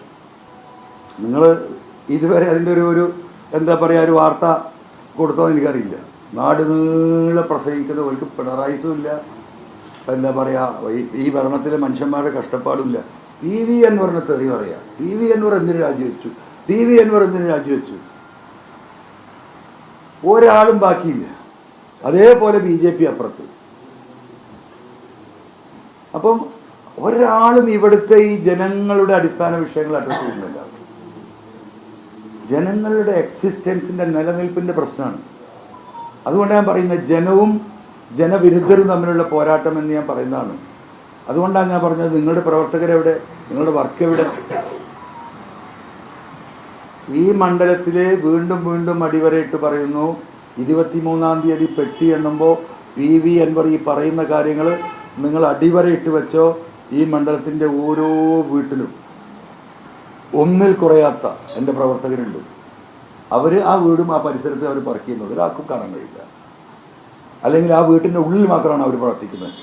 നിങ്ങൾ ഇതുവരെ അതിൻ്റെ ഒരു എന്താ പറയുക ഒരു വാർത്ത കൊടുത്തോ എനിക്കറിയില്ല. നാട് നീളെ പ്രസംഗിക്കുന്നവർക്ക് പിണറായിസും ഇല്ല, എന്താ പറയുക ഈ ഭരണത്തിലെ മനുഷ്യന്മാരുടെ കഷ്ടപ്പാടില്ല. PV അൻവറിനെ തെറി പറയുക. PV അൻവർ എന്തിനു രാജിവെച്ചു? PV അൻവർ എന്തിനു രാജിവെച്ചു? ഒരാളും ബാക്കിയില്ല. അതേപോലെ BJP അപ്പുറത്ത്. അപ്പം ഒരാളും ഇവിടുത്തെ ഈ ജനങ്ങളുടെ അടിസ്ഥാന വിഷയങ്ങൾ അഡ്രസ് ചെയ്യുന്നില്ല. ജനങ്ങളുടെ എക്സിസ്റ്റൻസിൻ്റെ നിലനിൽപ്പിൻ്റെ പ്രശ്നമാണ്. അതുകൊണ്ട് ഞാൻ പറയുന്നത് ജനവും ജനവിരുദ്ധരും തമ്മിലുള്ള പോരാട്ടം എന്ന് ഞാൻ പറയുന്നതാണ്. അതുകൊണ്ടാണ് ഞാൻ പറഞ്ഞത് നിങ്ങളുടെ പ്രവർത്തകരെവിടെ, നിങ്ങളുടെ വർക്ക് എവിടെ? ഈ മണ്ഡലത്തിലെ വീണ്ടും വീണ്ടും അടിവരയിട്ട് പറയുന്നു, 23-ാം തീയതി പെട്ടി എണ്ണുമ്പോൾ PV അൻവർ ഈ പറയുന്ന കാര്യങ്ങൾ നിങ്ങൾ അടിവരയിട്ട് വെച്ചോ. ഈ മണ്ഡലത്തിൻ്റെ ഓരോ വീട്ടിലും ഒന്നിൽ കുറയാത്ത എൻ്റെ പ്രവർത്തകരുണ്ട്. അവർ ആ വീടും ആ പരിസരത്ത് അവർ വർക്ക് ചെയ്യുന്നത് ഒരാൾക്കും കാണാൻ കഴിയില്ല. അല്ലെങ്കിൽ ആ വീട്ടിൻ്റെ ഉള്ളിൽ മാത്രമാണ് അവർ പ്രവർത്തിക്കുന്നത്.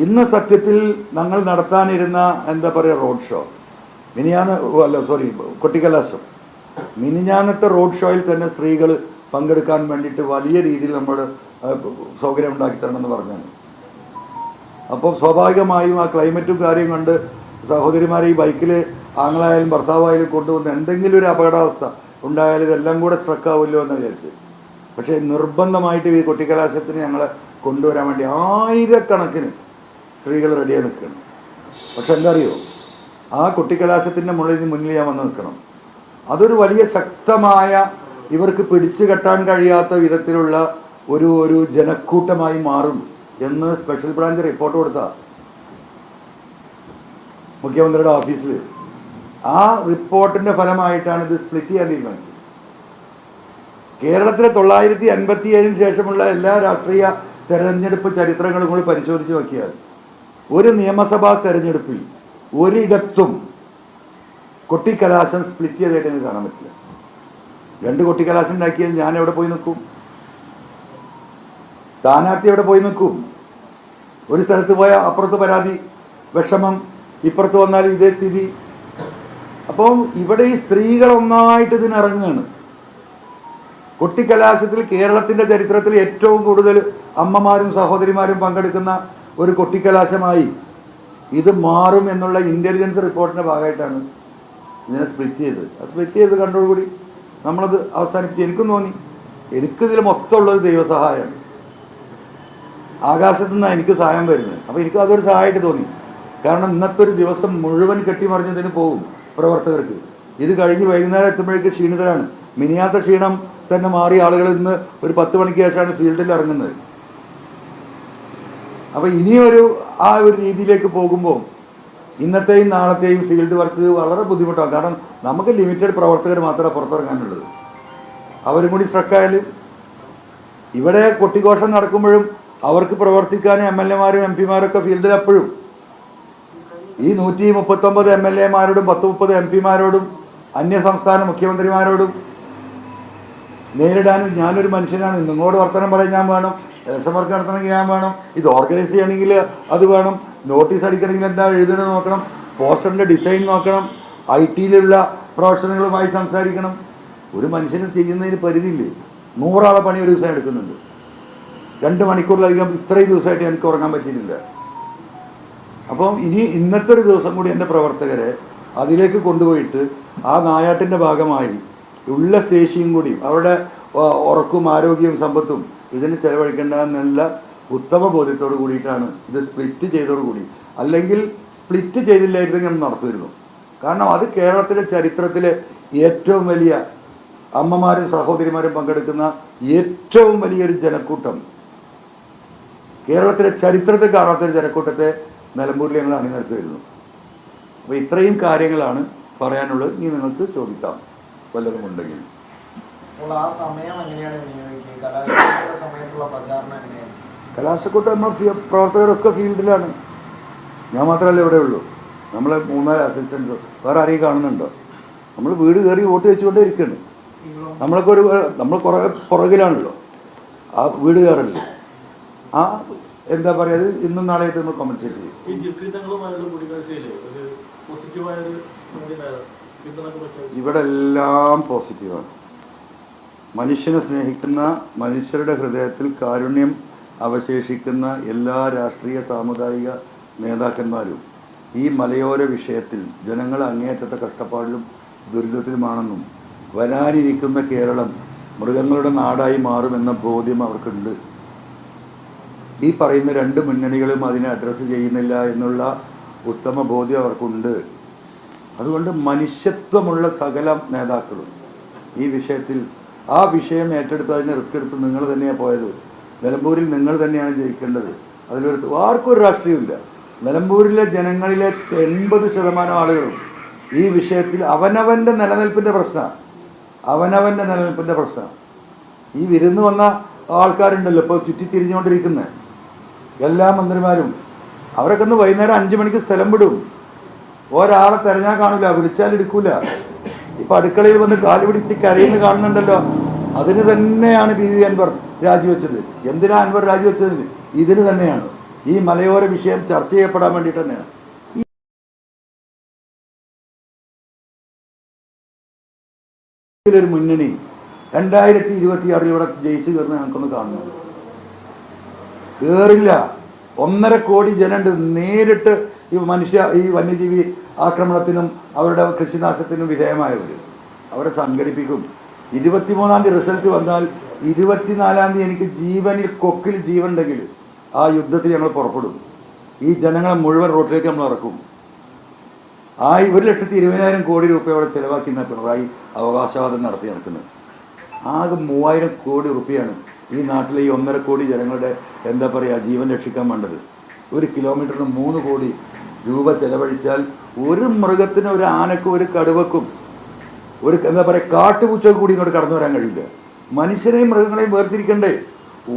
ഇന്ന് സത്യത്തിൽ ഞങ്ങൾ നടത്താനിരുന്ന എന്താ പറയുക റോഡ് ഷോ കൊട്ടിക്കലാശം മിനിഞ്ഞാന്നത്തെ റോഡ് ഷോയിൽ തന്നെ സ്ത്രീകൾ പങ്കെടുക്കാൻ വേണ്ടിയിട്ട് വലിയ രീതിയിൽ നമ്മൾ സൗകര്യം ഉണ്ടാക്കി തരണമെന്ന് പറഞ്ഞാണ്. അപ്പോൾ സ്വാഭാവികമായും ആ ക്ലൈമറ്റും കാര്യം കൊണ്ട് സഹോദരിമാരെ ഈ ബൈക്കിൽ ആങ്ങളായാലും ഭർത്താവായാലും കൊണ്ടുവന്ന് എന്തെങ്കിലും ഒരു അപകടാവസ്ഥ ഉണ്ടായാലും ഇതെല്ലാം കൂടെ സ്ട്രക്കാവുമല്ലോ എന്ന് വിചാരിച്ച്. പക്ഷേ നിർബന്ധമായിട്ട് ഈ കൊട്ടിക്കലാശത്തിന് ഞങ്ങളെ കൊണ്ടുവരാൻ വേണ്ടി ആയിരക്കണക്കിന് സ്ത്രീകൾ റെഡിയായി നിൽക്കണം. പക്ഷെ എന്താ അറിയോ, ആ കൊട്ടിക്കലാശത്തിൻ്റെ മുന്നിൽ ഞാൻ വന്ന് നിൽക്കണം. അതൊരു വലിയ ശക്തമായ ഇവർക്ക് പിടിച്ചു കെട്ടാൻ കഴിയാത്ത വിധത്തിലുള്ള ഒരു ജനക്കൂട്ടമായി മാറും എന്ന് സ്പെഷ്യൽ ബ്രാഞ്ച് റിപ്പോർട്ട് കൊടുത്ത മുഖ്യമന്ത്രിയുടെ ഓഫീസിൽ. ആ റിപ്പോർട്ടിൻ്റെ ഫലമായിട്ടാണ് ഇത് സ്പ്ലിറ്റ് ചെയ്യാൻ തീരുമാനിച്ചത്. കേരളത്തിലെ 957 ശേഷമുള്ള എല്ലാ രാഷ്ട്രീയ തെരഞ്ഞെടുപ്പ് ചരിത്രങ്ങളും കൂടി പരിശോധിച്ച് നോക്കിയാൽ ഒരു നിയമസഭാ തെരഞ്ഞെടുപ്പിൽ ഒരിടത്തും കൊട്ടിക്കലാശം സ്പ്ലിറ്റ് ചെയ്തായിട്ട് എനിക്ക് കാണാൻ പറ്റില്ല. 2 കൊട്ടിക്കലാശം ഉണ്ടാക്കിയാൽ ഞാൻ എവിടെ പോയി നിൽക്കും? സ്ഥാനാർത്ഥി എവിടെ പോയി നിൽക്കും? ഒരു സ്ഥലത്ത് പോയാൽ അപ്പുറത്ത് പരാതി, വിഷമം, ഇപ്പുറത്ത് വന്നാൽ ഇതേ സ്ഥിതി. അപ്പം ഇവിടെ ഈ സ്ത്രീകൾ ഒന്നായിട്ട് ഇതിനിറങ്ങുകയാണ്. കൊട്ടിക്കലാശത്തിൽ കേരളത്തിൻ്റെ ചരിത്രത്തിൽ ഏറ്റവും കൂടുതൽ അമ്മമാരും സഹോദരിമാരും പങ്കെടുക്കുന്ന ഒരു കൊട്ടിക്കലാശമായി ഇത് മാറും എന്നുള്ള ഇൻ്റലിജൻസ് റിപ്പോർട്ടിൻ്റെ ഭാഗമായിട്ടാണ് ഇതിനെ സ്പ്ലിറ്റ് ചെയ്തത്. ആ സ്പ്ലിറ്റ് ചെയ്ത് കണ്ടോടുകൂടി നമ്മളത് അവസാനിപ്പിച്ച് എനിക്കും തോന്നി എനിക്കിതിൽ മൊത്തമുള്ളത് ദൈവസഹായമാണ്. ആകാശത്തു നിന്നാണ് എനിക്ക് സഹായം വരുന്നത്. അപ്പോൾ എനിക്ക് അതൊരു സഹായമായിട്ട് തോന്നി. കാരണം ഇന്നത്തെ ഒരു ദിവസം മുഴുവൻ കെട്ടിമറിഞ്ഞതിന് പോകും പ്രവർത്തകർക്ക്. ഇത് കഴിഞ്ഞ് വൈകുന്നേരം എത്തുമ്പോഴേക്ക് ക്ഷീണിതരാണ്. മിനിയാത്ത ക്ഷീണം തന്നെ മാറി ആളുകൾ ഇന്ന് ഒരു 10 മണിക്ക് ശേഷമാണ് ഫീൽഡിൽ ഇറങ്ങുന്നത്. അപ്പോൾ ഇനിയൊരു ആ ഒരു രീതിയിലേക്ക് പോകുമ്പോൾ ഇന്നത്തെയും നാളത്തെയും ഫീൽഡ് വർക്ക് വളരെ ബുദ്ധിമുട്ടാണ്. കാരണം നമുക്ക് ലിമിറ്റഡ് പ്രവർത്തകർ മാത്രമേ പുറത്തിറങ്ങാനുള്ളത്. അവരും കൂടി സ്ട്രക്കായാൽ ഇവിടെ കൊട്ടിഘോഷം നടക്കുമ്പോഴും അവർക്ക് പ്രവർത്തിക്കാൻ MLA-മാരും MP-മാരൊക്കെ ഫീൽഡിൽ എപ്പോഴും ഈ 139 MLA-മാരോടും 10-30 MP-മാരോടും അന്യസംസ്ഥാന മുഖ്യമന്ത്രിമാരോടും നേരിടാനും ഞാനൊരു മനുഷ്യനാണ്. നിങ്ങളോട് വർത്തമാനം പറയാൻ ഞാൻ വേണം, ഇലക്ഷൻ വർക്ക് നടത്തണമെങ്കിൽ ഞാൻ വേണം, ഇത് ഓർഗനൈസ് ചെയ്യണമെങ്കിൽ അത് വേണം, നോട്ടീസ് അടിക്കണമെങ്കിൽ എന്താ എഴുതണം നോക്കണം, പോസ്റ്ററിൻ്റെ ഡിസൈൻ നോക്കണം, IT-യിലുള്ള പ്രൊഫഷണലുകളുമായി സംസാരിക്കണം. ഒരു മനുഷ്യന് ചെയ്യുന്നതിന് പരിധിയില്ലേ. 100 ആളെ പണി ഒരു ദിവസം എടുക്കുന്നുണ്ട്. 2 മണിക്കൂറിലധികം ഇത്രയും ദിവസമായിട്ട് എനിക്ക് ഉറങ്ങാൻ പറ്റിയിട്ടില്ല. അപ്പം ഇന്നത്തെ ഒരു ദിവസം കൂടി എൻ്റെ പ്രവർത്തകരെ അതിലേക്ക് കൊണ്ടുപോയിട്ട് ആ നായാട്ടിൻ്റെ ഭാഗമായി ഉള്ള ശേഷിയും കൂടി അവരുടെ ഉറക്കും ആരോഗ്യവും സമ്പത്തും ഇതിന് ചെലവഴിക്കേണ്ട എന്നുള്ള ഉത്തമ ബോധ്യത്തോടു കൂടിയിട്ടാണ് ഇത് സ്പ്ലിറ്റ് ചെയ്തോടുകൂടി. അല്ലെങ്കിൽ സ്പ്ലിറ്റ് ചെയ്തില്ലായിരുന്നെങ്കിൽ നടത്തുമായിരുന്നു. കാരണം അത് കേരളത്തിലെ ചരിത്രത്തിലെ ഏറ്റവും വലിയ അമ്മമാരും സഹോദരിമാരും പങ്കെടുക്കുന്ന ഏറ്റവും വലിയൊരു ജനക്കൂട്ടം, കേരളത്തിലെ ചരിത്രത്തിൽ കാണാത്തൊരു ജനക്കൂട്ടത്തെ നിലമ്പൂരിൽ ഞങ്ങൾ അണിനിരത്തി വരുന്നു. അപ്പോൾ ഇത്രയും കാര്യങ്ങളാണ് പറയാനുള്ളത്. ഇനി നിങ്ങൾക്ക് ചോദിക്കാം വല്ലതും ഉണ്ടെങ്കിൽ. കലാശക്കൊട്ട് നമ്മൾ പ്രവർത്തകരൊക്കെ ഫീൽഡിലാണ്. ഞാൻ മാത്രമല്ല ഇവിടെ ഉള്ളൂ. നമ്മളെ 3-4 അസിസ്റ്റൻസ് വേറെ ആരെയും കാണുന്നുണ്ടോ? നമ്മൾ വീട് കയറി വോട്ട് വെച്ചുകൊണ്ടേ ഇരിക്കുകയാണ്. നമ്മൾ കുറേ പുറകിലാണല്ലോ ആ വീട് കയറല്ലേ. ആ എന്താ പറയുക, ഇന്നും നാളെയായിട്ട് നമ്മൾ കമൻസേറ്റ് ചെയ്യും. ഇവിടെ എല്ലാം പോസിറ്റീവാണ്. മനുഷ്യനെ സ്നേഹിക്കുന്ന, മനുഷ്യരുടെ ഹൃദയത്തിൽ കാരുണ്യം അവശേഷിക്കുന്ന എല്ലാ രാഷ്ട്രീയ സാമുദായിക നേതാക്കന്മാരും ഈ മലയോര വിഷയത്തിൽ ജനങ്ങൾ അങ്ങേയറ്റത്തെ കഷ്ടപ്പാടിലും ദുരിതത്തിലുമാണെന്നും വരാനിരിക്കുന്ന കേരളം മൃഗങ്ങളുടെ നാടായി മാറുമെന്ന ബോധ്യം അവർക്കുണ്ട്. ഈ പറയുന്ന 2 മുന്നണികളും അതിനെ അഡ്രസ്സ് ചെയ്യുന്നില്ല എന്നുള്ള ഉത്തമ ബോധ്യം അവർക്കുണ്ട്. അതുകൊണ്ട് മനുഷ്യത്വമുള്ള സകല നേതാക്കളും ഈ വിഷയത്തിൽ ആ വിഷയം ഏറ്റെടുത്ത് അതിന് റിസ്ക് എടുത്ത് നിങ്ങൾ തന്നെയാണ് പോയത്. നിലമ്പൂരിൽ നിങ്ങൾ തന്നെയാണ് ജയിക്കേണ്ടത്. അതിലൊരു ആർക്കും ഒരു രാഷ്ട്രീയമില്ല. നിലമ്പൂരിലെ ജനങ്ങളിലെ 80% ആളുകളും ഈ വിഷയത്തിൽ അവനവൻ്റെ നിലനിൽപ്പിൻ്റെ പ്രശ്നമാണ്. ഈ വിരുന്ന് വന്ന ആൾക്കാരുണ്ടല്ലോ ഇപ്പോൾ ചുറ്റിത്തിരിഞ്ഞുകൊണ്ടിരിക്കുന്നത് എല്ലാ മന്ത്രിമാരും, അവരൊക്കെ ഒന്ന് വൈകുന്നേരം 5 മണിക്ക് സ്ഥലം വിടും. ഒരാളെ തിരഞ്ഞാൽ കാണില്ല, വിളിച്ചാൽ എടുക്കൂല. ഇപ്പം അടുക്കളയിൽ വന്ന് കാല് പിടിച്ച് കരയുന്ന കാണുന്നുണ്ടല്ലോ. അതിന് തന്നെയാണ് PV അൻവർ രാജിവെച്ചത്. എന്തിനാ അൻവർ രാജിവെച്ചത്? ഇതിന് തന്നെയാണ്. ഈ മലയോര വിഷയം ചർച്ച ചെയ്യപ്പെടാൻ വേണ്ടി തന്നെയാണ്. ഇതിലൊരു മുന്നണി 2026 ഇവിടെ ജയിച്ചു കയറുന്ന ഞങ്ങൾക്കൊന്ന് കാണുന്നു. കയറില്ല. 1.5 കോടി ജനണ്ട് നേരിട്ട് ഈ വന്യജീവി ആക്രമണത്തിനും അവരുടെ കൃഷിനാശത്തിനും വിധേയമായവർ. അവരെ സംഘടിപ്പിക്കും. 23-ാം തീയതി റിസൾട്ട് വന്നാൽ 24-ാം തീയതി എനിക്ക് ജീവനിൽ കൊക്കിൽ ജീവൻ ഉണ്ടെങ്കിൽ ആ യുദ്ധത്തിൽ ഞങ്ങൾ പുറപ്പെടും. ഈ ജനങ്ങളെ മുഴുവൻ റോട്ടിലേക്ക് നമ്മൾ ഇറക്കും. 1,20,000 കോടി രൂപ അവിടെ ചിലവാക്കി പിണറായി അവകാശവാദം നടത്തി നടക്കുന്നത്. ആകെ 3,000 കോടി രൂപയാണ് ഈ നാട്ടിലെ ഈ 1.5 കോടി ജനങ്ങളുടെ എന്താ പറയുക ജീവൻ രക്ഷിക്കാൻ വേണ്ടത്. 1 കിലോമീറ്ററിന് 3 കോടി രൂപ ചെലവഴിച്ചാൽ ഒരു മൃഗത്തിന്, ഒരു ആനക്കും, ഒരു കടുവക്കും, ഒരു എന്താ പറയുക കാട്ടുപൂച്ചക്ക് കൂടി ഇങ്ങോട്ട് കടന്നു വരാൻ കഴിയില്ല. മനുഷ്യനെയും മൃഗങ്ങളെയും വേർതിരിക്കണ്ടേ?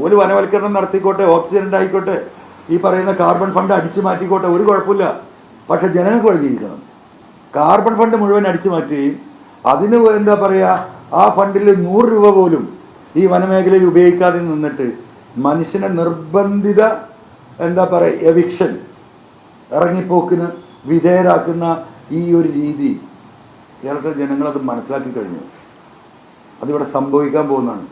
ഒരു വനവൽക്കരണം നടത്തിക്കോട്ടെ, ഓക്സിജൻ ഉണ്ടായിക്കോട്ടെ, ഈ പറയുന്ന കാർബൺ ഫണ്ട് അടിച്ചു മാറ്റിക്കോട്ടെ, ഒരു കുഴപ്പമില്ല. പക്ഷെ ജനങ്ങൾക്ക് വഴിയിരിക്കണം. കാർബൺ ഫണ്ട് മുഴുവൻ അടിച്ചു മാറ്റുകയും അതിന് എന്താ പറയുക ആ ഫണ്ടിൽ 100 രൂപ പോലും ഈ വനമേഖലയിൽ ഉപയോഗിക്കാതെ നിന്നിട്ട് മനുഷ്യനെ നിർബന്ധിത എന്താ പറയുക എവിക്ഷൻ, ഇറങ്ങിപ്പോക്കിന് വിധേയരാക്കുന്ന ഈ ഒരു രീതി കേരളത്തിലെ ജനങ്ങളത് മനസ്സിലാക്കി കഴിഞ്ഞു. അതിവിടെ സംഭവിക്കാൻ പോകുന്നതാണ്.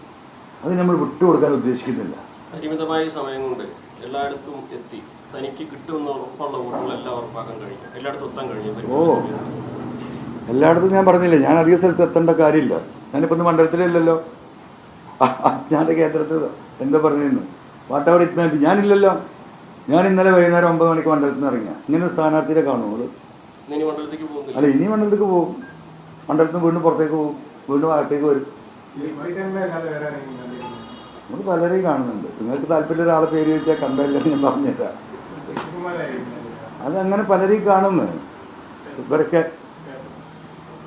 അത് നമ്മൾ വിട്ടുകൊടുക്കാൻ ഉദ്ദേശിക്കുന്നില്ല. പരിമിതമായ സമയം കൊണ്ട് എല്ലായിടത്തും എത്തി തനിക്ക് കിട്ടുമെന്ന് ഉറപ്പുള്ള വോട്ടുകളെല്ലാം ഉറപ്പാക്കാൻ കഴിയും. എല്ലായിടത്തും എത്താൻ കഴിയും. എല്ലായിടത്തും ഞാൻ പറഞ്ഞില്ലേ, ഞാൻ അധിക സ്ഥലത്ത് എത്തേണ്ട കാര്യമില്ല. ഞാനിപ്പോൾ ഒന്ന് മണ്ഡലത്തിലില്ലല്ലോ. ഞാൻ കേന്ദ്രത്തിൽ എന്താ പറഞ്ഞിരുന്നു, whatever it may be. ഞാനില്ലല്ലോ. ഞാൻ ഇന്നലെ വൈകുന്നേരം 9 മണിക്ക് മണ്ഡലത്തിൽ നിന്ന് ഇറങ്ങിയ ഇങ്ങനെ ഒരു സ്ഥാനാർത്ഥിയെ കാണുള്ളൂ. അല്ല, ഇനി മണ്ഡലത്തേക്ക് പോകും. മണ്ഡലത്തിൽ നിന്ന് വീണ്ടും പുറത്തേക്ക് പോകും, വീണ്ടും അകത്തേക്ക് വരും. നമ്മൾ പലരെയും കാണുന്നുണ്ട്. നിങ്ങൾക്ക് താല്പര്യം ഒരാളെ പേര് ചോദിച്ചാൽ കണ്ടല്ലെന്ന് ഞാൻ പറഞ്ഞുതരാം. അതങ്ങനെ പലരെയും കാണുന്നു.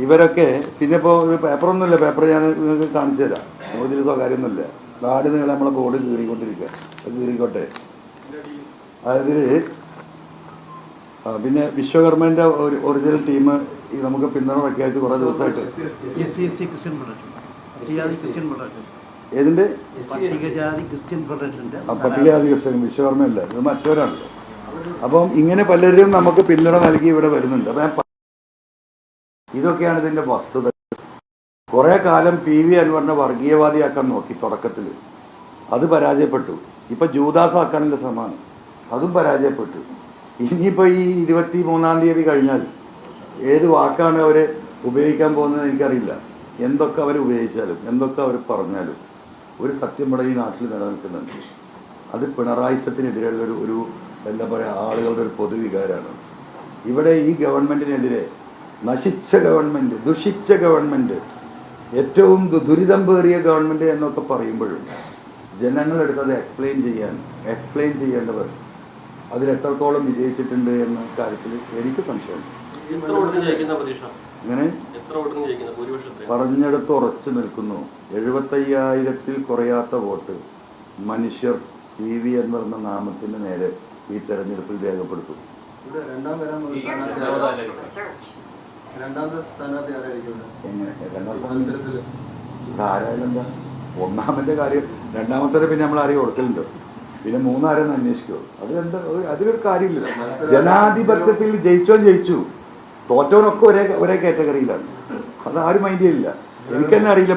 ഇവരൊക്കെ പിന്നെ ഇപ്പോൾ പേപ്പറൊന്നുമില്ല. പേപ്പർ ഞാൻ നിങ്ങൾക്ക് കാണിച്ചു തരാം. ഇതിൽ സ്വകാര്യമൊന്നുമില്ല. നാട് നിങ്ങൾ നമ്മളെ ബോർഡ് കീറിക്കൊണ്ടിരിക്കുക. അത് കീറിക്കോട്ടെ. അതിൽ പിന്നെ വിശ്വകർമ്മൻ്റെ ഒരു ഒറിജിനൽ ടീം നമുക്ക് പിന്തുണ പ്രഖ്യാപിച്ച് കുറേ ദിവസമായിട്ട്. ഏതിൻ്റെ? പട്ടികജാതി ക്രിസ്ത്യൻ വിശ്വകർമ്മയല്ല, ഇത് മറ്റവരാണല്ലോ. അപ്പം ഇങ്ങനെ പലരും നമുക്ക് പിന്തുണ നൽകി ഇവിടെ വരുന്നുണ്ട്. അപ്പം ഇതൊക്കെയാണ് ഇതിൻ്റെ വസ്തുത. കുറേ കാലം PV അൻവറിനെ വർഗീയവാദിയാക്കാൻ നോക്കി തുടക്കത്തിൽ. അത് പരാജയപ്പെട്ടു. ഇപ്പം ജൂദാസാക്കാനുള്ള ശ്രമമാണ്. അതും പരാജയപ്പെട്ടു. ഇനിയിപ്പോൾ ഈ 23-ാം തീയതി കഴിഞ്ഞാൽ ഏത് വാക്കാണ് അവർ ഉപയോഗിക്കാൻ പോകുന്നത് എനിക്കറിയില്ല. എന്തൊക്കെ അവർ ഉപയോഗിച്ചാലും എന്തൊക്കെ അവർ പറഞ്ഞാലും ഒരു സത്യം ഇവിടെ ഈ നാട്ടിൽ നിലനിൽക്കുന്നുണ്ട്. അത് പിണറായിസത്തിനെതിരെയുള്ള ഒരു എന്താ പറയുക ആളുകളുടെ ഒരു പൊതുവികാരമാണ്. ഇവിടെ ഈ ഗവൺമെൻറ്റിനെതിരെ നശിച്ച ഗവൺമെൻറ്, ദുഷിച്ച ഗവൺമെൻറ്, ഏറ്റവും ദുരിതം പേറിയ ഗവൺമെൻറ് എന്നൊക്കെ പറയുമ്പോഴും ജനങ്ങളെടുത്തത് എക്സ്പ്ലെയിൻ ചെയ്യേണ്ടവർ അതിലെത്രത്തോളം വിജയിച്ചിട്ടുണ്ട് എന്ന കാര്യത്തിൽ എനിക്ക് സംശയമുണ്ട്. ഇങ്ങനെ എത്ര വോട്ടിന് ജയിക്കുന്നത്? ഭൂരിപക്ഷത്തിൽ പറഞ്ഞെടുത്ത് ഉറച്ചു നിൽക്കുന്നു. 75,000-ൽ കുറയാത്ത വോട്ട് മനുഷ്യർ TV എന്ന് പറഞ്ഞ നാമത്തിന് നേരെ ഈ തെരഞ്ഞെടുപ്പിൽ രേഖപ്പെടുത്തും. ആരായാലും എന്താ ഒന്നാമത്തെ കാര്യം, രണ്ടാമത്തെ പിന്നെ നമ്മൾ ആരെയും കൊടുക്കലുണ്ടോ? പിന്നെ മൂന്നാരെന്ന് അന്വേഷിക്കുമോ? അത് എന്താ, അതിലൊരു കാര്യമില്ല. ജനാധിപത്യത്തിൽ ജയിച്ചു, തോറ്റവനൊക്കെ ഒരേ കാറ്റഗറിയിലാണ്. അത് ആരും മൈൻഡ് ചെയ്യില്ല. എനിക്ക് തന്നെ അറിയില്ല.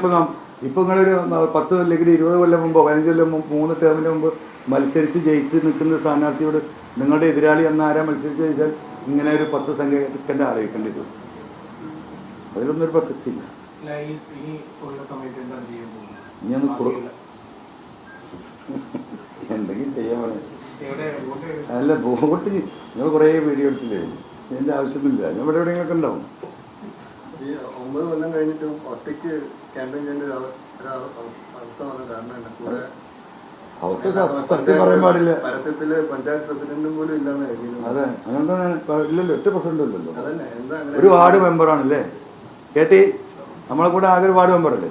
ഇപ്പം നിങ്ങളൊരു 10 അല്ലെങ്കിൽ 20 കൊല്ലം മുമ്പോ 15 കൊല്ലം മുമ്പ് 3 ടേമിന് മുമ്പ് മത്സരിച്ച് ജയിച്ച് നിൽക്കുന്ന സ്ഥാനാർത്ഥിയോട് നിങ്ങളുടെ എതിരാളി എന്ന ആരാ മത്സരിച്ച് ജയിച്ചാൽ ഇങ്ങനെ ഒരു 10 സംഖ്യൻ്റെ ആലോചിക്കേണ്ടി വരും. അതിലൊന്നും ഒരു പ്രസക്തി ഇല്ല. ഞാൻ എന്തെങ്കിലും ചെയ്യാൻ വേണം. അല്ല, വോട്ട് നിങ്ങൾ കുറേ വീഡിയോ എടുത്തില്ലേ? ഇതിൻ്റെ ആവശ്യമൊന്നുമില്ല. ഞാൻ ഇവിടെ എവിടെയെങ്കിലൊക്കെ ഉണ്ടാവും. ഈ 9 കൊല്ലം കഴിഞ്ഞിട്ടും ഒറ്റയ്ക്ക് ക്യാമ്പയിൻ ചെയ്യേണ്ട ഒരു അവസ്ഥ വന്ന കാരണം കൂടെ സത്യം പറയാൻ പാടില്ല. പരസ്യത്തില് പഞ്ചായത്ത് പ്രസിഡന്റും പോലും ഇല്ലാന്ന് കഴിഞ്ഞു. അതെ, അങ്ങനത്തെ ഇല്ലല്ലോ, ഒറ്റ പ്രസിഡന്റ് ഇല്ലല്ലോ. അതന്നെ, എന്താ ഒരു വാർഡ് മെമ്പറാണല്ലേ കേട്ടി? നമ്മളെ കൂടെ ആകെ ഒരു വാർഡ് മെമ്പറല്ലേ?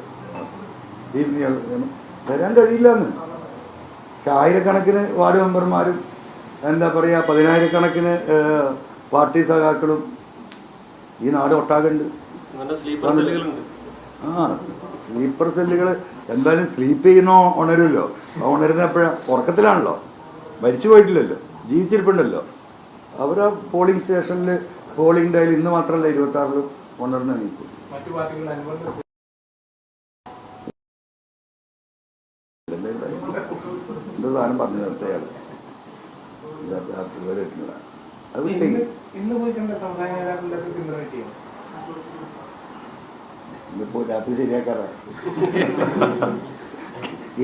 ഈ വരാൻ കഴിയില്ലെന്ന്. പക്ഷെ ആയിരക്കണക്കിന് വാർഡ് മെമ്പർമാരും എന്താ പറയുക 10,000-കണക്കിന് പാർട്ടി സഖാക്കളും ഈ നാട് ഒട്ടാകുണ്ട്. സ്ലീപ്പർ സെല്ലുകൾ എന്തായാലും സ്ലീപ്പ് ചെയ്യണോ ഉണരുമല്ലോ. ഉണരുന്ന എപ്പോഴാണ്? ഉറക്കത്തിലാണല്ലോ, മരിച്ചു പോയിട്ടില്ലല്ലോ, ജീവിച്ചിരിപ്പുണ്ടല്ലോ. അവർ ആ പോളിംഗ് സ്റ്റേഷനിൽ പോളിംഗ് ഡേയിൽ ഇന്ന് മാത്രമല്ല 26-ലും ഉണർന്ന് എണീക്കും. എന്ത് സാധനം പറഞ്ഞു നിർത്തയാൾ അത് ഇന്നിപ്പോ രാത്രി ശരിയാക്കാറ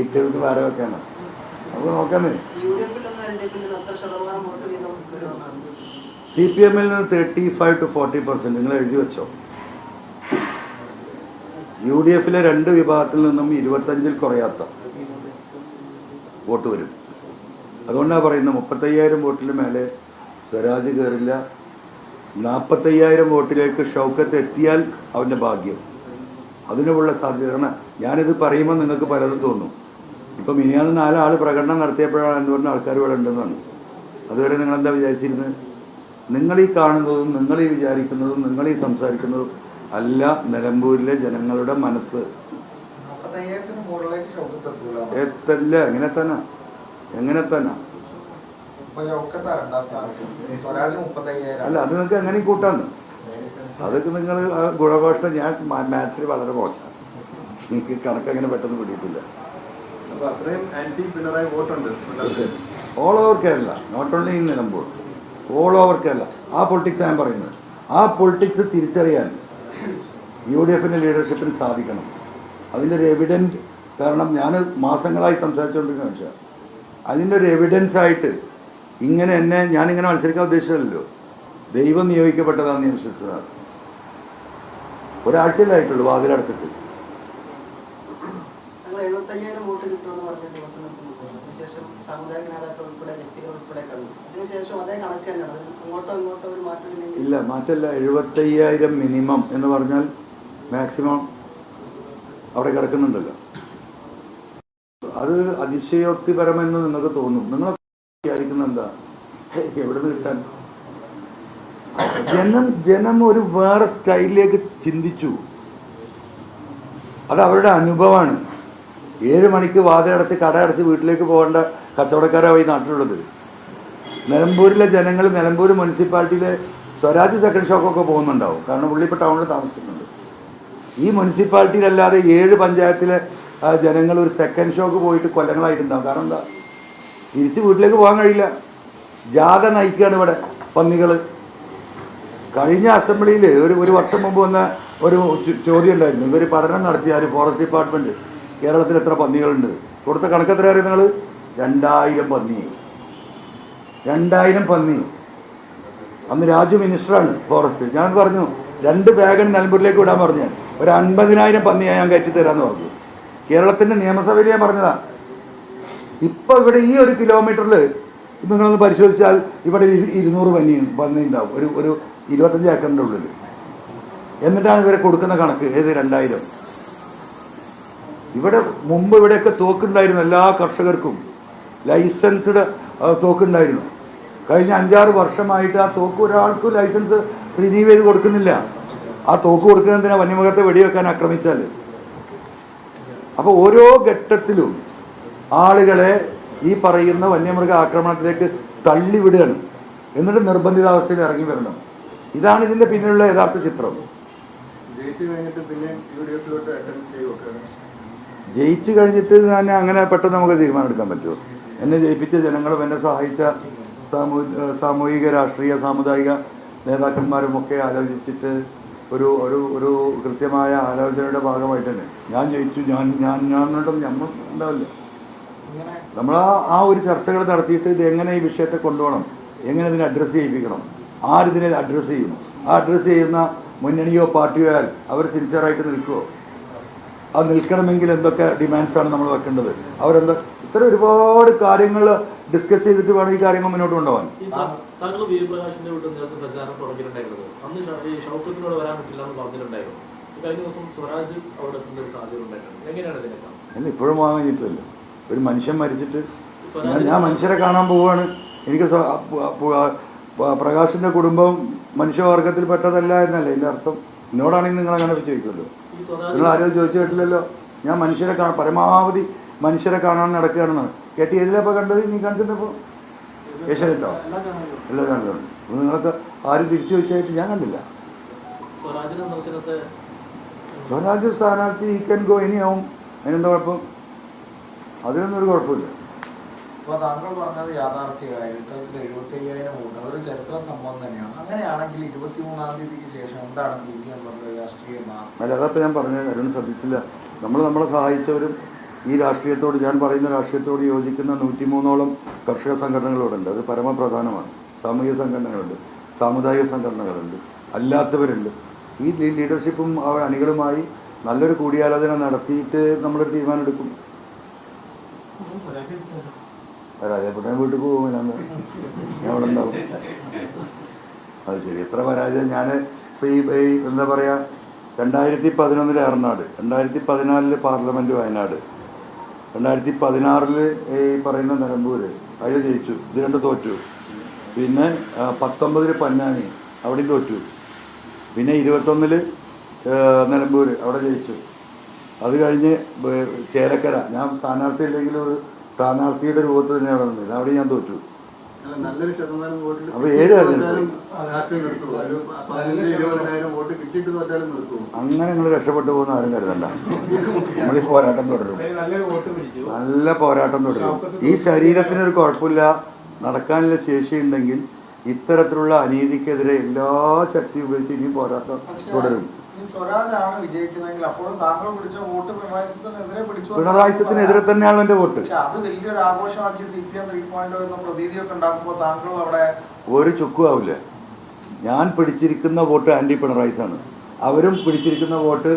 ഇട്ട് പാര വെക്കാണ്. നമുക്ക് നോക്കാന്നേ. CPM നിന്ന് 35 to 40% നിങ്ങൾ എഴുതി വെച്ചോ. UDF-ലെ 2 വിഭാഗത്തിൽ നിന്നും 25-ൽ കുറയാത്ത വോട്ട് വരും. അതുകൊണ്ടാണ് പറയുന്നത് 35,000 വോട്ടിന് മേലെ സ്വരാജ് കയറില്ല. 45,000 വോട്ടിലേക്ക് ഷൗക്കത്ത് എത്തിയാൽ അവൻ്റെ ഭാഗ്യം. അതിനുള്ള സാധ്യത. ഞാനിത് പറയുമ്പോൾ നിങ്ങൾക്ക് പലതും തോന്നും. ഇപ്പം മിനിയാന്ന് 4 ആൾ പ്രകടനം നടത്തിയപ്പോഴാണ് എന്തുകൊണ്ട് ആൾക്കാർ ഇവിടെ ഉണ്ടെന്നാണ്. അതുവരെ നിങ്ങളെന്താ വിചാരിച്ചിരുന്നത്? നിങ്ങളീ കാണുന്നതും നിങ്ങളീ വിചാരിക്കുന്നതും നിങ്ങളീ സംസാരിക്കുന്നതും അല്ല നിലമ്പൂരിലെ ജനങ്ങളുടെ മനസ്സ്. എത്തല്ല, എങ്ങനെ തന്നെ അല്ല, അത് നിങ്ങൾക്ക് എങ്ങനെ കൂട്ടാന്ന്. അതൊക്കെ നിങ്ങൾ ഗുണഘോഷം. ഞാൻ മാത്സിൽ വളരെ മോശമാണ്, എനിക്ക് കണക്കങ്ങനെ പെട്ടെന്ന് പിടിയിട്ടില്ല. All over Kerala, not only in Nilambur, all over Kerala. ആ പൊളിറ്റിക്സ് ഞാൻ പറയുന്നത്. ആ പൊളിറ്റിക്സ് തിരിച്ചറിയാൻ UDF-ന്റെ ലീഡർഷിപ്പിന് സാധിക്കണം. അതിൻ്റെ ഒരു എവിഡൻറ്റ്, കാരണം ഞാൻ മാസങ്ങളായി സംസാരിച്ചുകൊണ്ടിരിക്കുന്ന വെച്ചാൽ അതിൻ്റെ ഒരു എവിഡൻസായിട്ട് ഇങ്ങനെ ഞാനിങ്ങനെ മത്സരിക്കാൻ ഉദ്ദേശിച്ചതല്ലോ, ദൈവം നിയോഗിക്കപ്പെട്ടതാണെന്ന് ഞാൻ വിശ്വസിച്ചതാണ്. ഒരാഴ്ചയിലായിട്ടുള്ളൂ വാതിലടച്ചിട്ട്. ഇല്ല, മാറ്റമില്ല. 75,000 മിനിമം എന്ന് പറഞ്ഞാൽ മാക്സിമം അവിടെ കിടക്കുന്നുണ്ടല്ലോ. അത് അതിശയോക്തിപരമെന്ന് നിങ്ങൾക്ക് തോന്നും. നിങ്ങൾ വിചാരിക്കുന്ന എന്താ, എവിടെ നിന്ന് കിട്ടാൻ? ജനം ഒരു വേറെ സ്റ്റൈലിലേക്ക് ചിന്തിച്ചു. അത് അവരുടെ അനുഭവമാണ്. 7 മണിക്ക് വാതിലടച്ച് കടയടച്ച് വീട്ടിലേക്ക് പോകേണ്ട കച്ചവടക്കാരാണ് ഈ നാട്ടിലുള്ളത്. നിലമ്പൂരിലെ ജനങ്ങൾ നിലമ്പൂർ മുനിസിപ്പാലിറ്റിയിലെ സ്വരാജ് സെക്കൻഡ് ഷോക്കൊക്കെ പോകുന്നുണ്ടാവും. കാരണം പുള്ളി ഇപ്പോൾ ടൗണിൽ താമസിക്കുന്നുണ്ട്. ഈ മുനിസിപ്പാലിറ്റിയിലല്ലാതെ 7 പഞ്ചായത്തിലെ ജനങ്ങൾ ഒരു സെക്കൻഡ് ഷോക്ക് പോയിട്ട് കൊല്ലങ്ങളായിട്ടുണ്ടാവും. കാരണം എന്താ? തിരിച്ച് വീട്ടിലേക്ക് പോകാൻ കഴിയില്ല. ജാഥ നയിക്കുകയാണ് ഇവിടെ പന്നികൾ. കഴിഞ്ഞ അസംബ്ലിയിൽ ഒരു വർഷം മുമ്പ് വന്ന ഒരു ചോദ്യം ഉണ്ടായിരുന്നു. ഇവർ പഠനം നടത്തിയാൽ ഫോറസ്റ്റ് ഡിപ്പാർട്ട്മെൻറ്റ് കേരളത്തിൽ എത്ര പന്നികളുണ്ട് കൊടുത്ത കണക്കെത്ര അറിയാം നിങ്ങൾ? 2000 പന്നി. 2000 പന്നി. അന്ന് രാജു മിനിസ്റ്ററാണ് ഫോറസ്റ്റ്. ഞാൻ പറഞ്ഞു 2 ബാഗൺ നിലമ്പൂരിലേക്ക് വിടാൻ പറഞ്ഞു. ഒരു 50,000 പന്നിയാണ് ഞാൻ കയറ്റി തരാമെന്ന് പറഞ്ഞു. കേരളത്തിൻ്റെ നിയമസഭയിൽ ഞാൻ പറഞ്ഞതാണ്. ഇപ്പോൾ ഇവിടെ ഈ 1 കിലോമീറ്ററിൽ നിങ്ങളൊന്ന് പരിശോധിച്ചാൽ ഇവിടെ 200 പന്നി ഉണ്ടാവും ഒരു 25 ഏക്കറിൻ്റെ ഉള്ളിൽ. എന്നിട്ടാണ് ഇവരെ കൊടുക്കുന്ന കണക്ക്. ഏത് 2000? ഇവിടെ മുമ്പ് ഇവിടെയൊക്കെ തോക്കുണ്ടായിരുന്നു, എല്ലാ കർഷകർക്കും ലൈസൻസ്ഡ് തോക്കുണ്ടായിരുന്നു. കഴിഞ്ഞ 5-6 വർഷമായിട്ട് ആ തോക്ക് ഒരാൾക്കും ലൈസൻസ് റിന്യൂ ചെയ്ത് കൊടുക്കുന്നില്ല. ആ തോക്ക് കൊടുക്കുന്നതിനാ വന്യമൃഗത്തെ വെടിവെക്കാൻ ആക്രമിച്ചാൽ. അപ്പോൾ ഓരോ ഘട്ടത്തിലും ആളുകളെ ഈ പറയുന്ന വന്യമൃഗ ആക്രമണത്തിലേക്ക് തള്ളിവിടുകയാണ്. എന്നിട്ട് നിർബന്ധിതാവസ്ഥയിൽ ഇറങ്ങി വരണം. ഇതാണ് ഇതിൻ്റെ പിന്നിലുള്ള യഥാർത്ഥ ചിത്രം. ജയിച്ചു കഴിഞ്ഞിട്ട് ഞാൻ അങ്ങനെ പെട്ടെന്ന് നമുക്ക് തീരുമാനം എടുക്കാൻ പറ്റുമോ? എന്നെ ജയിപ്പിച്ച ജനങ്ങളും എന്നെ സഹായിച്ച സാമൂഹിക രാഷ്ട്രീയ സാമുദായിക നേതാക്കന്മാരും ഒക്കെ ആലോചിച്ചിട്ട് ഒരു ഒരു ഒരു കൃത്യമായ ആലോചനയുടെ ഭാഗമായിട്ട് തന്നെ ഞാൻ ജയിച്ചു, നമ്മൾ ഉണ്ടാവില്ല. നമ്മൾ ആ ഒരു ചർച്ചകൾ നടത്തിയിട്ട് ഇത് എങ്ങനെ ഈ വിഷയത്തെ കൊണ്ടുപോകണം, എങ്ങനെ ഇതിനെ അഡ്രസ്സ് ചെയ്യിപ്പിക്കണം, ആരിതിനെ അഡ്രസ്സ് ചെയ്യും, ആ അഡ്രസ്സ് ചെയ്യുന്ന മുന്നണിയോ പാർട്ടിയോ ആയാൽ അവർ സിൻസിയറായിട്ട് നിൽക്കുമോ? അത് നിൽക്കണമെങ്കിൽ എന്തൊക്കെ ഡിമാൻഡ്സാണ് നമ്മൾ വെക്കേണ്ടത്, അവരെന്താ ഇത്ര ഒരുപാട് കാര്യങ്ങൾ ഡിസ്കസ് ചെയ്തിട്ട് വേണം ഈ കാര്യങ്ങൾ മുന്നോട്ട് കൊണ്ടുപോകാൻ. അല്ല, ഇപ്പോഴും പോകാൻ കഴിഞ്ഞിട്ടില്ലല്ലോ. ഒരു മനുഷ്യൻ മരിച്ചിട്ട് ഞാൻ മനുഷ്യരെ കാണാൻ പോവുകയാണ്. എനിക്ക് പ്രകാശിൻ്റെ കുടുംബം മനുഷ്യവർഗത്തിൽ പെട്ടതല്ല എന്നല്ലേ എൻ്റെ അർത്ഥം? എന്നോടാണെങ്കിൽ നിങ്ങൾ അങ്ങനെ ചോദിക്കുമല്ലോ. നിങ്ങൾ ആരും ചോദിച്ചു കേട്ടില്ലല്ലോ. ഞാൻ മനുഷ്യരെ പരമാവധി മനുഷ്യരെ കാണാൻ നടക്കുകയാണെന്നാണ് കേട്ടി. ഏതിലപ്പോൾ കണ്ടത്? നീ കാണിച്ചപ്പോൾ ഏഷ്യാനെറ്റോ? എല്ലാ ചാനലുണ്ട്. നിങ്ങൾക്ക് ആരും തിരിച്ചു ചോദിച്ചായിട്ട് ഞാൻ കണ്ടില്ല. സ്വരാജ് സ്ഥാനാർത്ഥി ഈ കൻ ഗോ ഇനിയാവും. അതിനെന്താ കുഴപ്പം? അതിനൊന്നും ഒരു കുഴപ്പമില്ല. അപ്പോൾ താങ്കൾ പറഞ്ഞത് യാഥാർത്ഥ്യമായിട്ട് 75,000 വോട്ട് അതൊരു ചരിത്ര സംഭവം തന്നെയാണ്. അങ്ങനെയാണെങ്കിൽ 23-ാം തീയതിക്ക് ശേഷം എന്താണ് രാഷ്ട്രീയ മാറ്റം? അല്ല, അതപ്പോൾ ഞാൻ പറഞ്ഞത് അരുൺ ശ്രദ്ധിച്ചില്ല. നമ്മളെ സഹായിച്ചവരും ഈ രാഷ്ട്രീയത്തോട്, ഞാൻ പറയുന്ന രാഷ്ട്രീയത്തോട് യോജിക്കുന്ന 103ഓളം കർഷക സംഘടനകളുണ്ട്. അത് പരമപ്രധാനമാണ്. സാമൂഹിക സംഘടനകളുണ്ട്, സാമുദായിക സംഘടനകളുണ്ട്, അല്ലാത്തവരുണ്ട്. ഈ ലീഡർഷിപ്പും അണികളുമായി നല്ലൊരു കൂടിയാലോചന നടത്തിയിട്ട് നമ്മളൊരു തീരുമാനം എടുക്കും. പരാജയപ്പെട്ട വീട്ടിൽ പോകും, ഞാൻ അവിടെ ഉണ്ടാവും. അത് ശരി. എത്ര പരാജയം. ഞാൻ ഇപ്പോൾ ഈ എന്താ പറയുക, 2011 ഏറനാട്, 2014 പാർലമെൻറ്റ് വയനാട്, 2016 ഈ പറയുന്ന നിലമ്പൂർ, അതിൽ ജയിച്ചു. ഇത് 2 തോറ്റു. പിന്നെ 19 പൊന്നാനി, അവിടെയും തോറ്റു. പിന്നെ 21 നിലമ്പൂർ, അവിടെ ജയിച്ചു. അത് കഴിഞ്ഞ് ചേലക്കര, ഞാൻ സ്ഥാനാർത്ഥി ഇല്ലെങ്കിൽ ഒരു സ്ഥാനാർത്ഥിയുടെ രൂപത്തിൽ തന്നെ അവിടെ നിന്നില്ല, അവിടെ ഞാൻ തോറ്റു. അപ്പോൾ 7 അങ്ങനെ നിങ്ങൾ രക്ഷപ്പെട്ടു പോകുന്ന ആരും കരുതണ്ട. നമ്മൾ ഈ പോരാട്ടം തുടരും, നല്ല പോരാട്ടം തുടരും. ഈ ശരീരത്തിനൊരു കുഴപ്പമില്ല, നടക്കാനുള്ള ശേഷിയുണ്ടെങ്കിൽ ഇത്തരത്തിലുള്ള അനീതിക്കെതിരെ എല്ലാ ശക്തിയും ഉപയോഗിച്ച് ഇനിയും പോരാട്ടം തുടരും. സ്വരാജാണ് വിജയിക്കുന്നതെങ്കിൽ അപ്പോഴും താങ്കൾ പിടിച്ച വോട്ട് പിണറായിസത്തിനെതിരെ തന്നെയാണ് എൻ്റെ വോട്ട്. അത് വലിയൊരു ആഘോഷമാക്കി CPM 3.0 എന്ന പ്രതീതിയൊക്കെ ഉണ്ടാക്കുമ്പോൾ താങ്കളും അവിടെ ഒരു ചുക്കും ആവില്ല. ഞാൻ പിടിച്ചിരിക്കുന്ന വോട്ട് ആൻറ്റി പിണറായിസാണ്. അവരും പിടിച്ചിരിക്കുന്ന വോട്ട്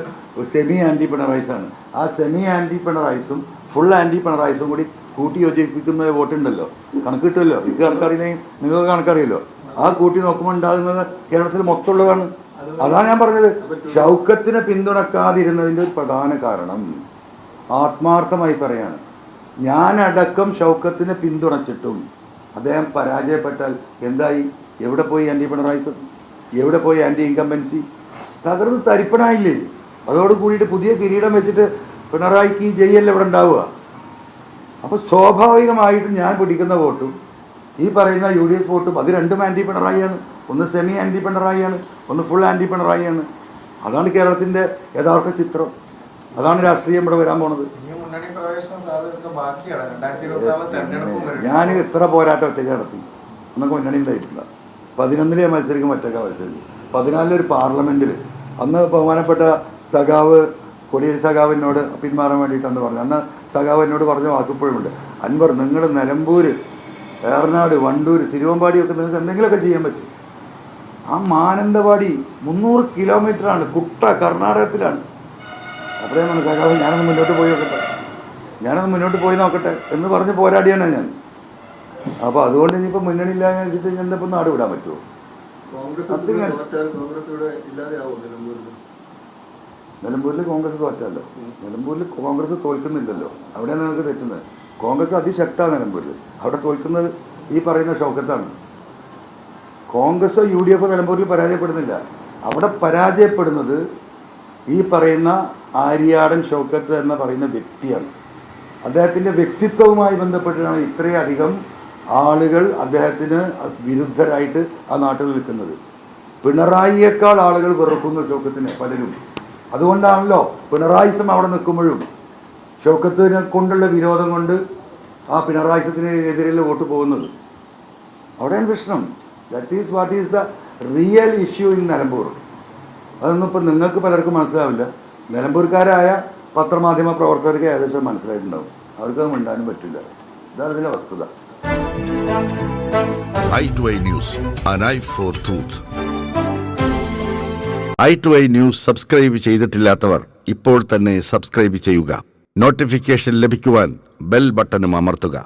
സെമി ആൻറ്റി പിണറായിസാണ്. ആ സെമി ആൻറ്റി പിണറായിസും ഫുൾ ആൻറ്റി പിണറായിസും കൂടി കൂട്ടി യോജിപ്പിക്കുന്ന വോട്ടുണ്ടല്ലോ, കണക്ക് കിട്ടുമല്ലോ. ഇത് കണക്കറിയില്ലെങ്കിൽ നിങ്ങൾക്ക് കണക്കറിയല്ലോ. ആ കൂട്ടി നോക്കുമ്പോൾ ഉണ്ടാകുന്നത് കേരളത്തിൽ മൊത്തമുള്ളതാണ്. അതാണ് ഞാൻ പറഞ്ഞത്. ഷൗക്കത്തിനെ പിന്തുണക്കാതിരുന്നതിൻ്റെ ഒരു പ്രധാന കാരണം ആത്മാർത്ഥമായി പറയാണ്, ഞാനടക്കം ഷൗക്കത്തിനെ പിന്തുണച്ചിട്ടും അദ്ദേഹം പരാജയപ്പെട്ടാൽ എന്തായി? എവിടെ പോയി ആൻറ്റി പിണറായിസം? എവിടെ പോയി ആൻറ്റി ഇൻകംബൻസി? തകർന്ന് തരിപ്പണായില്ലേ? അതോട് കൂടിയിട്ട് പുതിയ കിരീടം വെച്ചിട്ട് പിണറായിക്ക് ജയിലല്ല ഇവിടെ ഉണ്ടാവുക. അപ്പോൾ സ്വാഭാവികമായിട്ടും ഞാൻ പിടിക്കുന്ന വോട്ടും ഈ പറയുന്ന UDF വോട്ടും അത് രണ്ടും ആൻറ്റി പിണറായിയാണ്. ഒന്ന് സെമി ആൻറ്റി പിണറായിയാണ്, ഒന്ന് ഫുൾ ആൻറ്റി പിണറായിയാണ്. അതാണ് കേരളത്തിൻ്റെ യഥാർത്ഥ ചിത്രം. അതാണ് രാഷ്ട്രീയം ഇവിടെ വരാൻ പോണത്. ഞാൻ എത്ര പോരാട്ടം ഒറ്റയ്ക്ക് നടത്തി, അന്നൊക്കെ മുന്നണി ഉണ്ടായിട്ടില്ല. 11 ഞാൻ മത്സരിക്കും, ഒറ്റയ്ക്ക് മത്സരിക്കും. 14 ഒരു പാർലമെൻറ്റിൽ അന്ന് ബഹുമാനപ്പെട്ട സഖാവ് കൊടിയേരി സഖാവിനോട് പിന്മാറാൻ വേണ്ടിയിട്ട് അന്ന് പറഞ്ഞു. അന്ന് സഖാവ് എന്നോട് പറഞ്ഞ വാക്കിപ്പോഴുമുണ്ട്, അൻവർ നിങ്ങൾ നിലമ്പൂർ, ഏറനാട്, വണ്ടൂർ, തിരുവമ്പാടിയൊക്കെ നിങ്ങൾക്ക് എന്തെങ്കിലുമൊക്കെ ചെയ്യാൻ പറ്റും. ആ മാനന്തവാടി 300 കിലോമീറ്ററാണ്, കുട്ട കർണാടകത്തിലാണ്. അപ്പോഴേ മനസ്സിലാക്കാതെ ഞാനൊന്ന് മുന്നോട്ട് പോയി നോക്കട്ടെ എന്ന് പറഞ്ഞ് പോരാടിയാണ് ഞാൻ. അപ്പോൾ അതുകൊണ്ട് ഇനിയിപ്പോൾ മുന്നണിയില്ല വെച്ചിട്ട് എന്താ ഇപ്പം നാട് വിടാൻ പറ്റുമോ? കോൺഗ്രസ് അതിന് തോറ്റാൽ കോൺഗ്രസ് ഇവിടെ ഇല്ലാതെയാവും നിലമ്പൂരിൽ. നിലമ്പൂരിൽ കോൺഗ്രസ് തോറ്റല്ലോ. നിലമ്പൂരിൽ കോൺഗ്രസ് തോൽക്കുന്നില്ലല്ലോ. അവിടെയാണ് നിങ്ങൾക്ക് തെറ്റുന്നത്. കോൺഗ്രസ് അതിശക്തമാണ് നിലമ്പൂരിൽ. അവിടെ തോൽക്കുന്നത് ഈ പറയുന്ന ഷൗക്കത്താണ്. കോൺഗ്രസ് UDF നിലമ്പൂരിൽ പരാജയപ്പെടുന്നില്ല. അവിടെ പരാജയപ്പെടുന്നത് ഈ പറയുന്ന ആര്യാടൻ ഷൗക്കത്ത് എന്ന് പറയുന്ന വ്യക്തിയാണ്. അദ്ദേഹത്തിൻ്റെ വ്യക്തിത്വവുമായി ബന്ധപ്പെട്ടാണ് ഇത്രയധികം ആളുകൾ അദ്ദേഹത്തിന് വിരുദ്ധരായിട്ട് ആ നാട്ടിൽ നിൽക്കുന്നത്. പിണറായിയേക്കാൾ ആളുകൾ വെറുക്കുന്നു ഷൗക്കത്തിനെ പലരും. അതുകൊണ്ടാണല്ലോ പിണറായിസം അവിടെ നിൽക്കുമ്പോഴും ഷൗക്കത്തിനെ കൊണ്ടുള്ള വിരോധം കൊണ്ട് ആ പിണറായിസത്തിന് എതിരെയുള്ള വോട്ട് പോകുന്നത്. അവിടെയാണ് പ്രശ്നം. That is what is the real issue in Nilambur. അതൊന്നും ഇപ്പം നിങ്ങൾക്ക് പലർക്കും മനസ്സിലാവില്ല. നിലമ്പൂർക്കാരായ പത്രമാധ്യമ പ്രവർത്തകർക്ക് ഏകദേശം മനസ്സിലായിട്ടുണ്ടാവും. അവർക്കത് മിണ്ടാനും പറ്റില്ല. ഇതാണ് ഇതിലെ വസ്തുത. i2i News, an eye for truth. i2i News subscribe ചെയ്തിട്ടില്ലാത്തവർ ഇപ്പോൾ തന്നെ സബ്സ്ക്രൈബ് ചെയ്യുക. നോട്ടിഫിക്കേഷൻ ലഭിക്കുവാൻ ബെൽ ബട്ടണും അമർത്തുക.